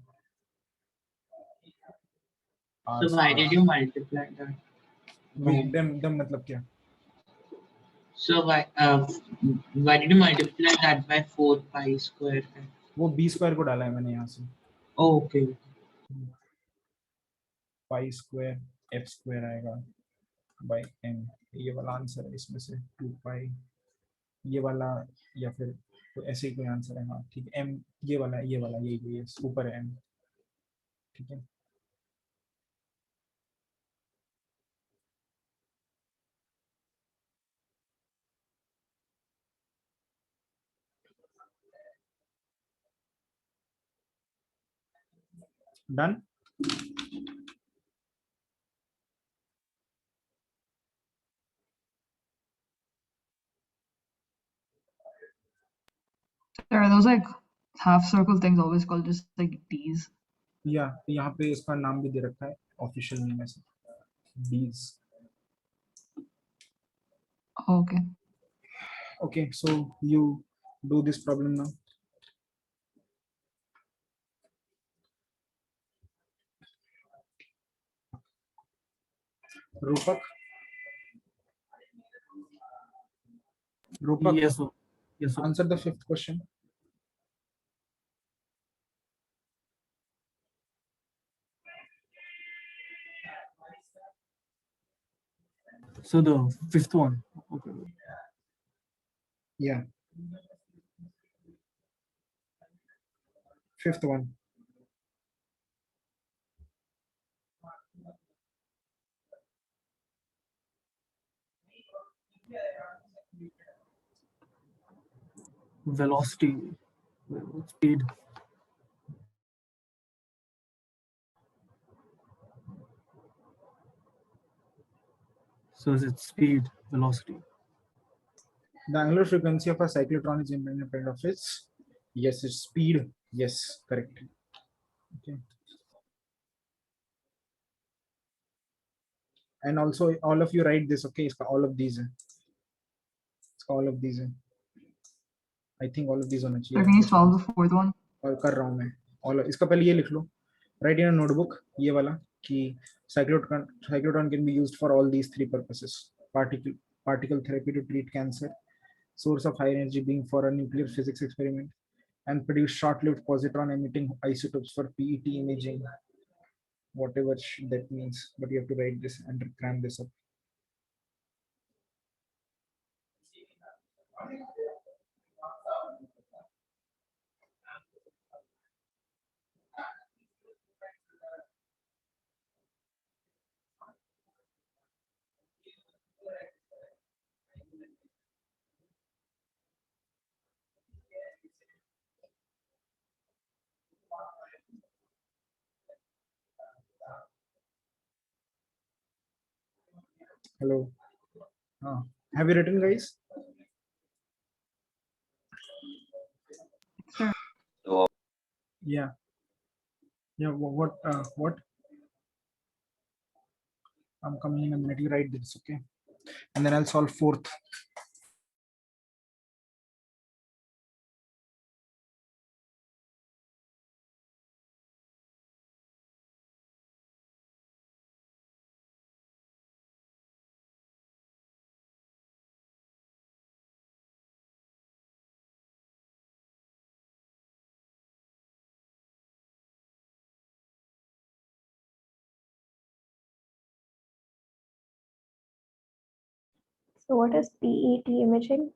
r So why square. did you multiply that? Wait, them मतलब क्या? So why did you multiply that by 4 pi square? वो b square को डाला है मैंने यहाँ से. Oh, okay. pi square f square आएगा by m. ये वाला आंसर है इसमें से 2 pi, ये वाला या फिर तो ऐसे ही कोई आंसर है. हाँ ठीक है, m ये वाला ये ऊपर है m. ठीक है. Done. There are those like half circle things always called just like D's. या यहाँ पे इसका नाम भी दे रखा है ऑफिशियल नेम है D's. Okay. Okay, so you do this problem now. Rupak. Rupak, Yes, sir. Yes, sir. answer the 5th question. So the 5th one. Okay. Yeah. 5th one. Velocity, speed. So is it speed, velocity? The angular frequency of a cyclotron is independent of its, yes, its speed. Yes, correct. Okay. And also all of you write this, okay? इसका all of these है. इसका all of these है. I think all of these होना So can चाहिए. you solve the fourth one? और कर रहा हूँ मैं. all इसका पहले ये लिख लो. Write in a notebook ये वाला कि cyclotron can be used for all these 3 purposes. Particle therapy to treat cancer, source of high energy being for a nuclear physics experiment, and produce short-lived positron emitting isotopes for PET imaging. Whatever that means, but you have to write this and cram this up. Hello. Have you written, guys? Sure. So Yeah. Yeah. What? What? I'm coming in a minute. You write this, okay? And then I'll solve 4th. So what is PET imaging?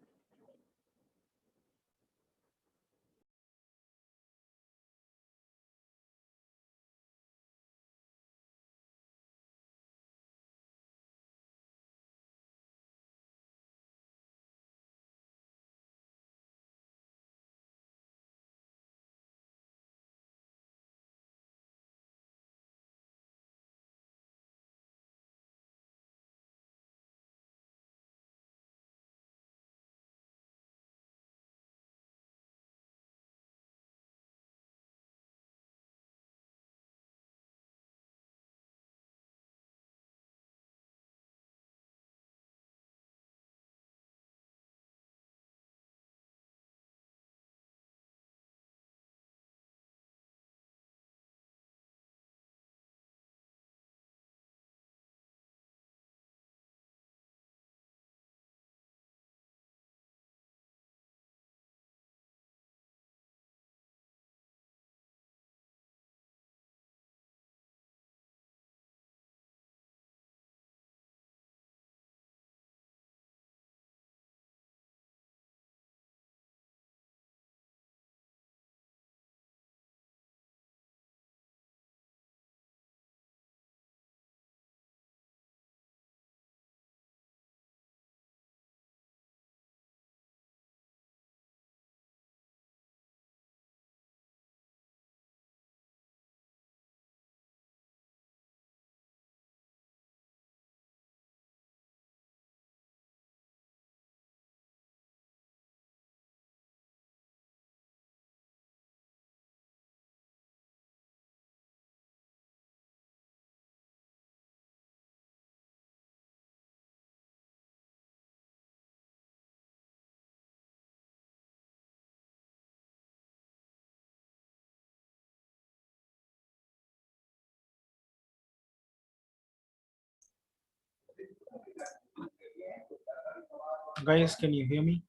Guys, can you hear me?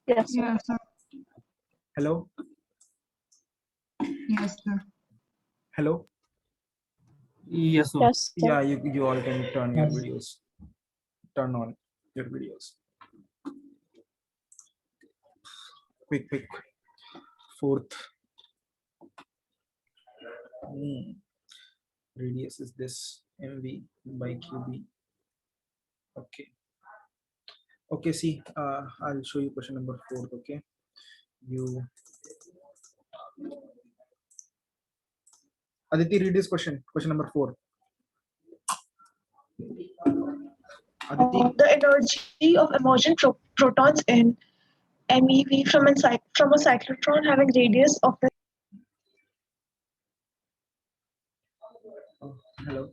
Yes, sir. Yes, sir. Hello? Yes, sir. Hello? Yes, sir. Yes, sir. Yeah, you all can turn your videos. Turn on your videos. Quick. Fourth. Radius is this MV by QB. Okay, see, I'll show you question number 4. Okay, you Aditi, read this question number 4. Aditi, The energy of emergent protons in MeV from a cyclotron having radius of the hello.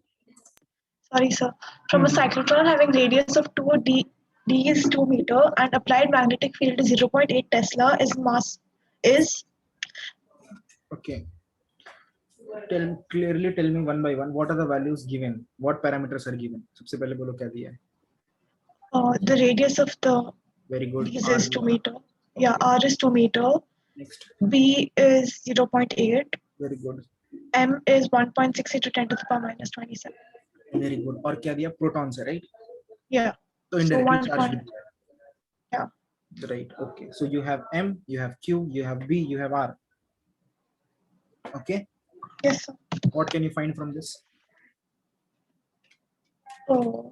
sorry sir from a cyclotron having radius of 2 d is 2 meter and applied magnetic field is 0.8 Tesla is mass is Okay, clearly tell me one by one what are the values given, what parameters are given. सबसे पहले बोलो क्या दिया है. the radius of the Very good. d R is 2 meter. Yeah, R is 2 meter. next. B is 0.8. Very good. M is 1.6 into 10 to the power minus 27. Very good. और क्या दिया? Protons है, right? Yeah. So So indirectly 1 charged. point. Yeah. Right. Okay. So you have M, you have Q, you have B, you have R. Okay. Yes, sir. What can you find from this? Oh,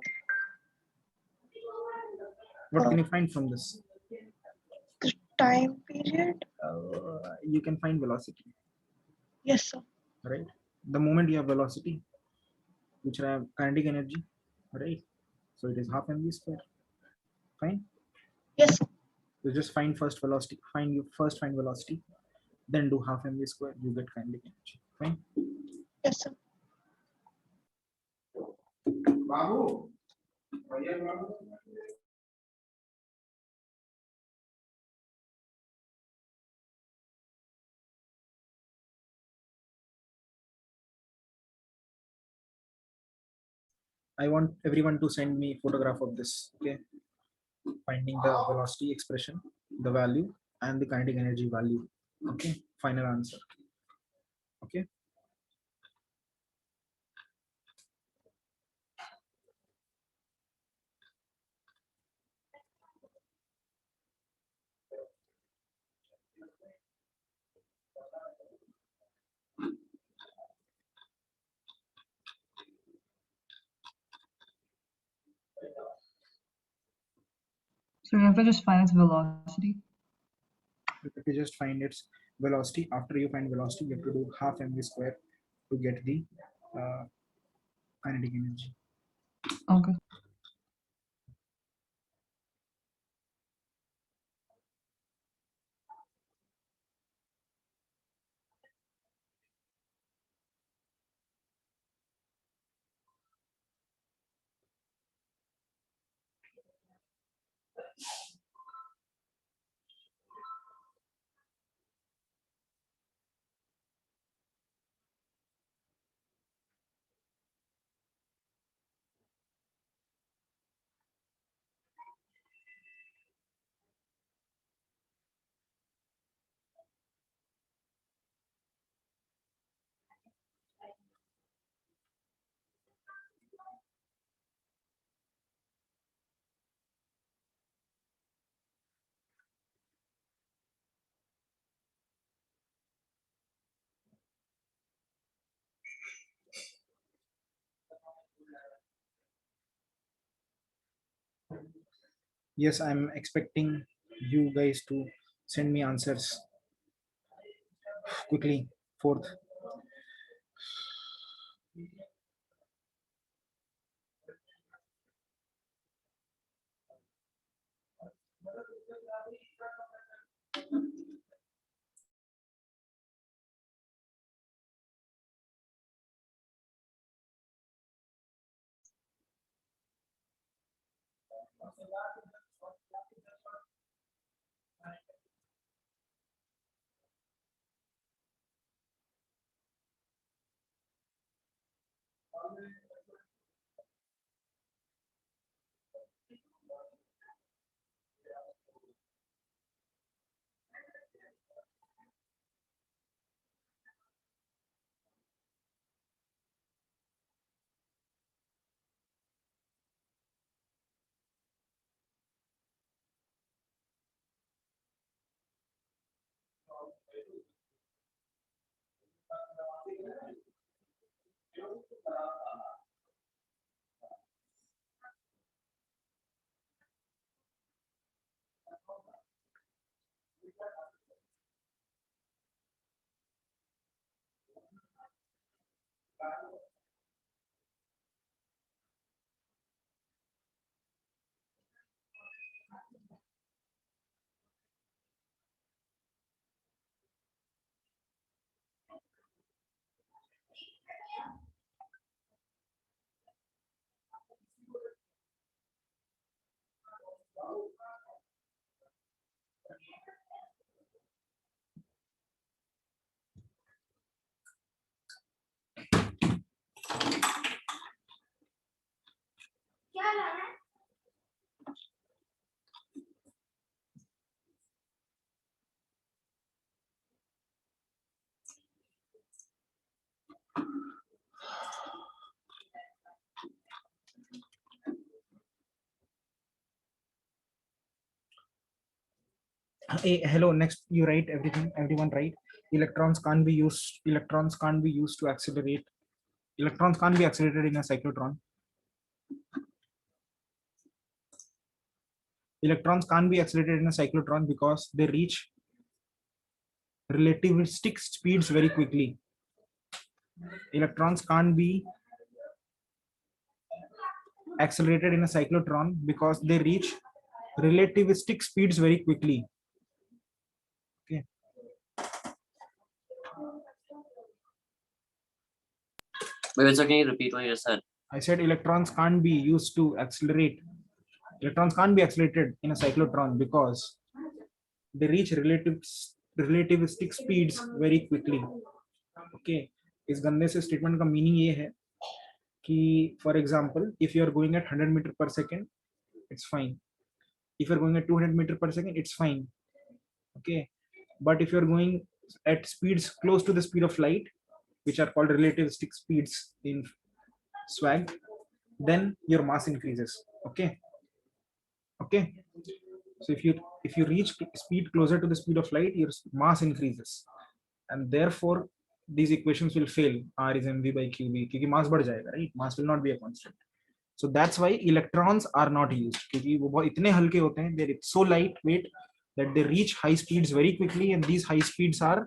What can you find from this? the time period. You can find velocity, Yes, sir. right? The moment you have velocity, which have kinetic energy, right? So it is half mv square. Fine. Yes, sir. So just find first velocity. Find velocity, then do half mv square. You get kinetic energy. Fine. Yes, sir. Babu. I want everyone to send me photograph of this. Okay. Finding the velocity expression, the value, and the kinetic energy value. Okay. Final answer. Okay. So you have to just find its velocity. If you just find its velocity, after you find velocity, you have to do half mv square to get the kinetic energy. Okay. Yes, I'm expecting you guys to send me answers quickly. Fourth. Hey, hello, next you write everything, everyone write. Electrons can't be used to accelerate. Electrons can't be accelerated in a cyclotron. Electrons can't be accelerated in a cyclotron because they reach relativistic speeds very quickly. Electrons can't be accelerated in a cyclotron because they reach relativistic speeds very quickly. Okay. Wait, so can you repeat what you just said? I said electrons can't be used to accelerate. Electrons can't be accelerated in a cyclotron because they reach relativistic speeds very quickly. Okay. इस गंदे से statement का meaning ये है कि for example if you are going at 100 metre per second it's fine. If you're going at 200 meter per second, it's fine. Okay. But if you're going at speeds close to the speed of light, which are called relativistic speeds in swag, then your mass increases. Okay. Okay. So if you reach speed closer to the speed of light, your mass increases. And therefore, these equations will fail. R is mv by qv. Because mass बढ़ जाएगा, right? Mass will not be a constant. So that's why electrons are not used. क्योंकि वो बहुत इतने हल्के होते हैं, they're so lightweight that they reach high speeds very quickly, and these high speeds are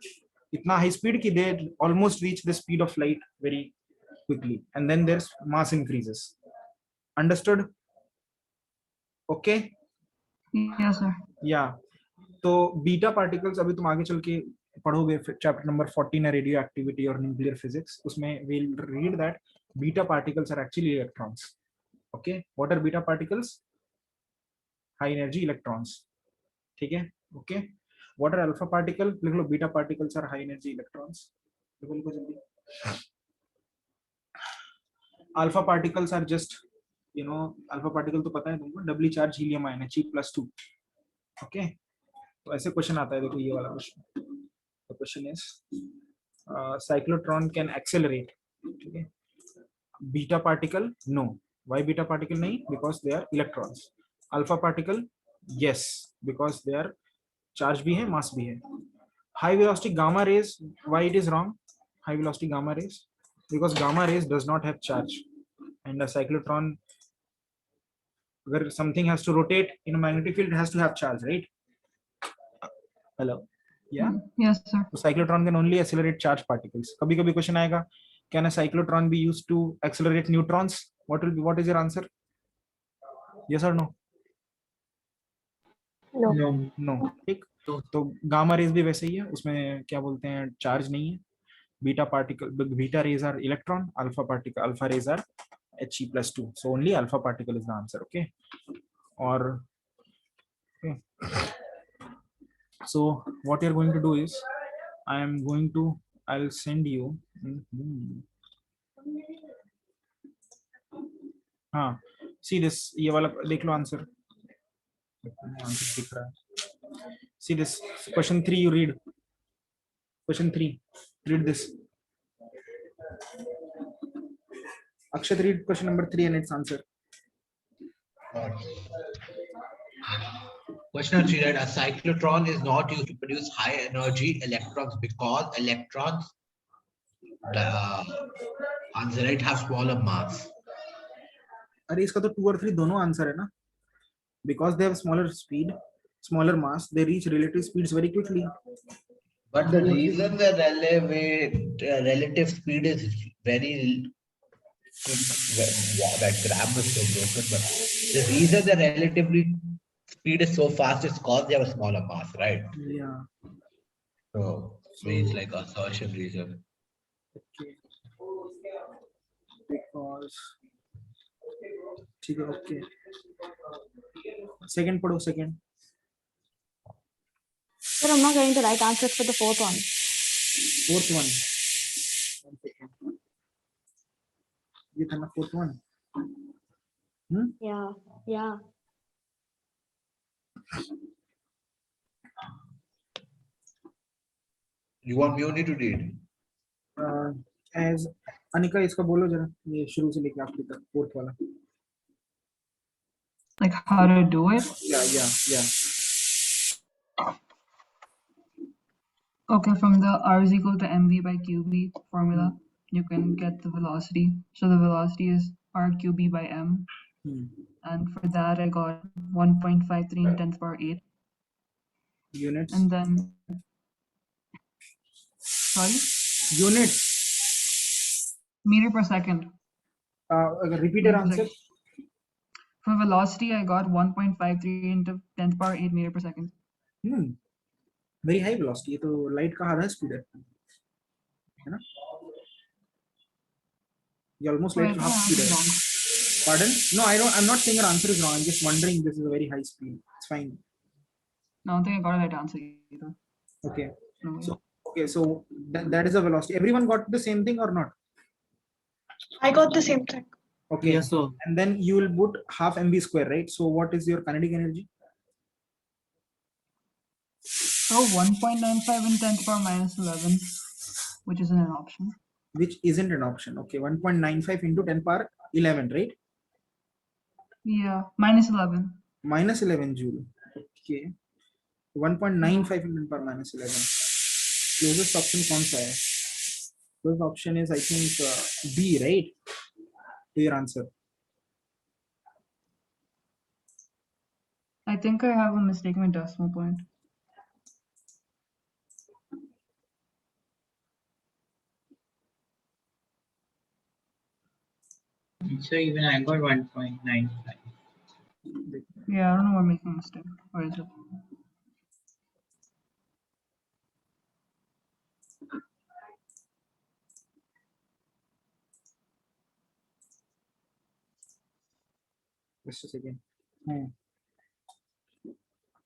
इतना high speed कि they almost reach the speed of light very quickly, and then their mass increases. Understood? Okay? Yes, sir. Yeah. तो beta particles अभी तुम आगे चल के पढ़ोगे chapter number 14 radio activity और न्यूक्लियर फिजिक्स, उसमें we'll read that beta particles are actually electrons. Okay, what are beta particles? High energy electrons. ठीक है? Okay, what are alpha particle? लिख लो, beta particles are high energy electrons. लिखो जल्दी. Alpha particles are just, alpha particle तो पता है तुमको, doubly charged helium ion है, He+2. Okay, तो ऐसे क्वेश्चन आता है, देखो ये वाला question. The question is, cyclotron can accelerate. ठीक है? Beta particle, no. Why beta particle nahi? Because they are electrons. Alpha particle, yes, because they are charge bhi hai, mass bhi hai. High velocity gamma rays, why it is wrong? High velocity gamma rays, because gamma rays does not have charge, and a cyclotron, where something has to rotate in a magnetic field, it has to have charge, right? Hello. Yeah. Yes, sir. So cyclotron can only accelerate charged particles. कभी कभी question आएगा, can a cyclotron be used to accelerate neutrons? What is your answer? Yes or no? No. No. ठीक. तो gamma rays भी वैसे ही है, उसमें क्या बोलते हैं, चार्ज नहीं है. Beta rays are electron, alpha rays are He+2. So only alpha particle is the answer. Okay. Or okay. So what you're going to do is, I'll send you. हाँ, see this, ये वाला देख लो answer. दिख रहा है. See this question 3. You read question 3. Read this. Akshat, read question number 3 and its answer. Question number 3, that a cyclotron is not used to produce high energy electrons because electrons, the answer right, have smaller mass. अरे इसका तो 2 और 3 दोनों answer है ना. Because they have smaller speed, smaller mass, they reach relative speeds very quickly. But the reason the relative speed is very that gram was so broken, but the reason the relatively speed is so fast is because they have a smaller mass, right? Yeah. So it's like a assertion reason. Okay. Because ठीक है, okay. Second पढ़ो second. Sir, I'm not getting the right answers for the fourth one. Fourth one. One second. ये था ना fourth one. Yeah, yeah. You want me only to read? As Anika इसका बोलो जरा, ये शुरू से लेके आखिरी तक fourth वाला. Like how to do it? Yeah. Okay, from the R is equal to mv by qb formula, you can get the velocity. So the velocity is r qb by m. And for that, I got 1.53 in 10 to the power 8. Units. And then, sorry? Units. Meter per second. Repeat your answer. For velocity, I got 1.53 into 10 to the power 8 meter per second. Very high velocity. ये तो light का आधा speed है ना? You almost light half speed है. Pardon? No, I'm not saying your answer is wrong. I'm just wondering. This is a very high speed. It's fine. No, I don't think I got a right answer either. Okay. No, So that is the velocity. Everyone got the same thing or not? I got the same thing. Okay. Yes, sir. And then you will put half mv square, right? So what is your kinetic energy? So 1.95 in 10 to the power minus 11, which isn't an option. Which isn't an option. Okay. 1.95 into 10 power 11, right? Yeah, minus 11. Minus 11 joule. Okay. 1.95 into 10 power minus 11. Closest option कौन सा है? Closest option is I think B, right? To your answer. I think I have a mistake in my decimal point. So even I got 1.95. Yeah, I don't know why I'm making a mistake. Or is it? Just a second.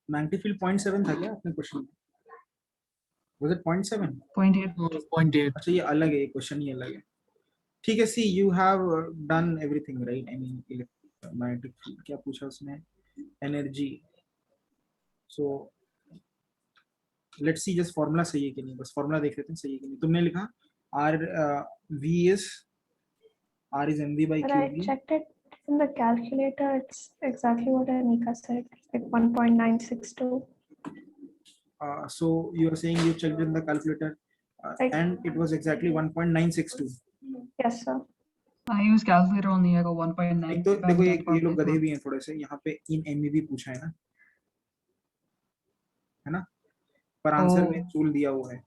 Magnetic field 0.7 था क्या अपने question में? Was it 0.7? 0.8. 0.8. अच्छा ये अलग है, question ही अलग है. ठीक है. See, you have done everything, right? I mean, magnetic field क्या पूछा उसने? Energy. So let's see just formula सही है कि नहीं. बस formula देख लेते हैं सही है कि नहीं. तुमने लिखा R V is R is mv by But I qb. checked it in the calculator. It's exactly what Anika said. Like 1.962. So you are saying you checked in the calculator and it was exactly 1.962. Yes, sir. I use calculator only. I got 1.9. एक तो देखो ये लोग गधे भी हैं थोड़े से. यहाँ पे in MeV पूछा है ना? पर आंसर में जूल दिया हुआ है.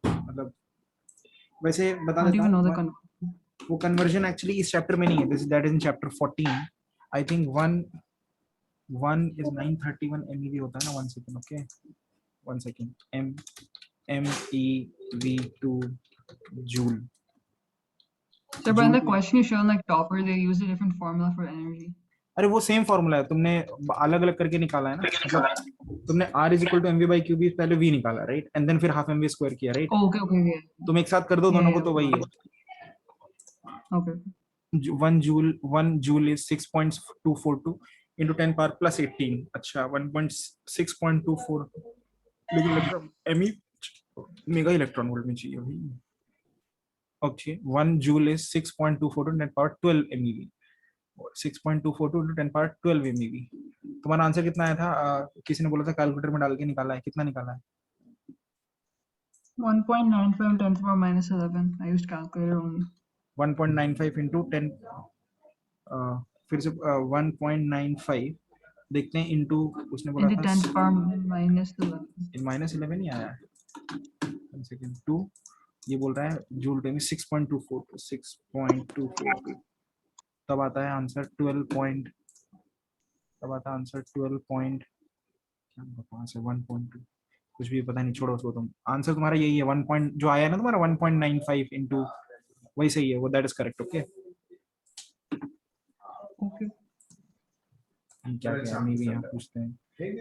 मतलब वैसे बता देता हूँ. वो कन्वर्जन एक्चुअली इस चैप्टर में नहीं है. That is in chapter 14. I think 1 is 931 MeV होता है ना. 1 second. Okay, 1 second. MeV2 joule. So, but in the question you shown like topper, they use a different formula for energy. अरे वो same formula है. तुमने अलग अलग करके निकाला है ना. मतलब तुमने R is equal to mv by qb पहले v निकाला, राइट? एंड देन फिर हाफ mv स्क्वायर किया, राइट? ओके. तुम एक साथ कर दो दोनों को तो वही है. Okay. 1 joule is 6.242 into 10 power plus 18. अच्छा 1.6.24. लेकिन electron me mega electron volt में चाहिए भाई. Okay, 1 joule is 6.242 into 10 power 12 MeV. 6.242 into 10 power 12 MeV. तुम्हारा आंसर कितना आया था? किसी ने बोला था कैलकुलेटर में डाल के निकाला है. कितना निकाला है? 1.95 in 10 to the power minus 11. I used calculator only. 1.95 into 10 फिर से 1.95 देखते हैं into उसने बोला into 10 to the power minus 11. minus 11 ही आया है. 1 second. 2 ये बोल रहा है जूल टाइम 6.24 6.242 तब आता है आंसर 12 पॉइंट तब आता है आंसर 12 पॉइंट क्या बकवास है 1.2 कुछ भी पता नहीं, छोड़ो उसको तुम। आंसर तुम्हारा यही है 1 पॉइंट जो आया है ना तुम्हारा 1.95 इंटू वही सही है वो, that is correct. Okay Okay. क्या क्या हम भी यहाँ पूछते हैं,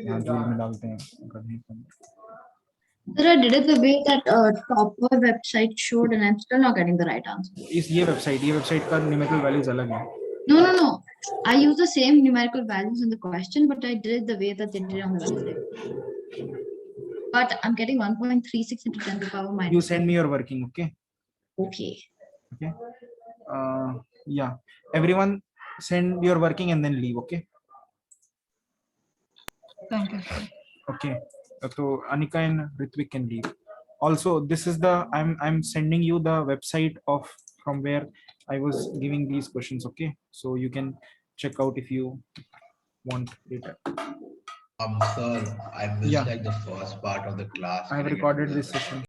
यहाँ जूल में डालते हैं करने का। Sir, I did it the way that topper website showed, and I'm still not getting the right answer. इस ये वेबसाइट का न्यूमेरिकल वैल्यूज अलग है। No. I used the same numerical values in the question, but I did it the way that they did it on the website. But I'm getting 1.36 into 10 to the power minus. You send me your working, okay? Okay. Okay. Yeah. Everyone send your working and then leave, okay? Thank you, sir. Okay. So Anika and Ritvik can leave. Also, this is the I'm sending you the website of from where I was giving these questions, okay? So you can check out if you want later. Sir, I missed Yeah. like the first part of the class. I have recorded this session.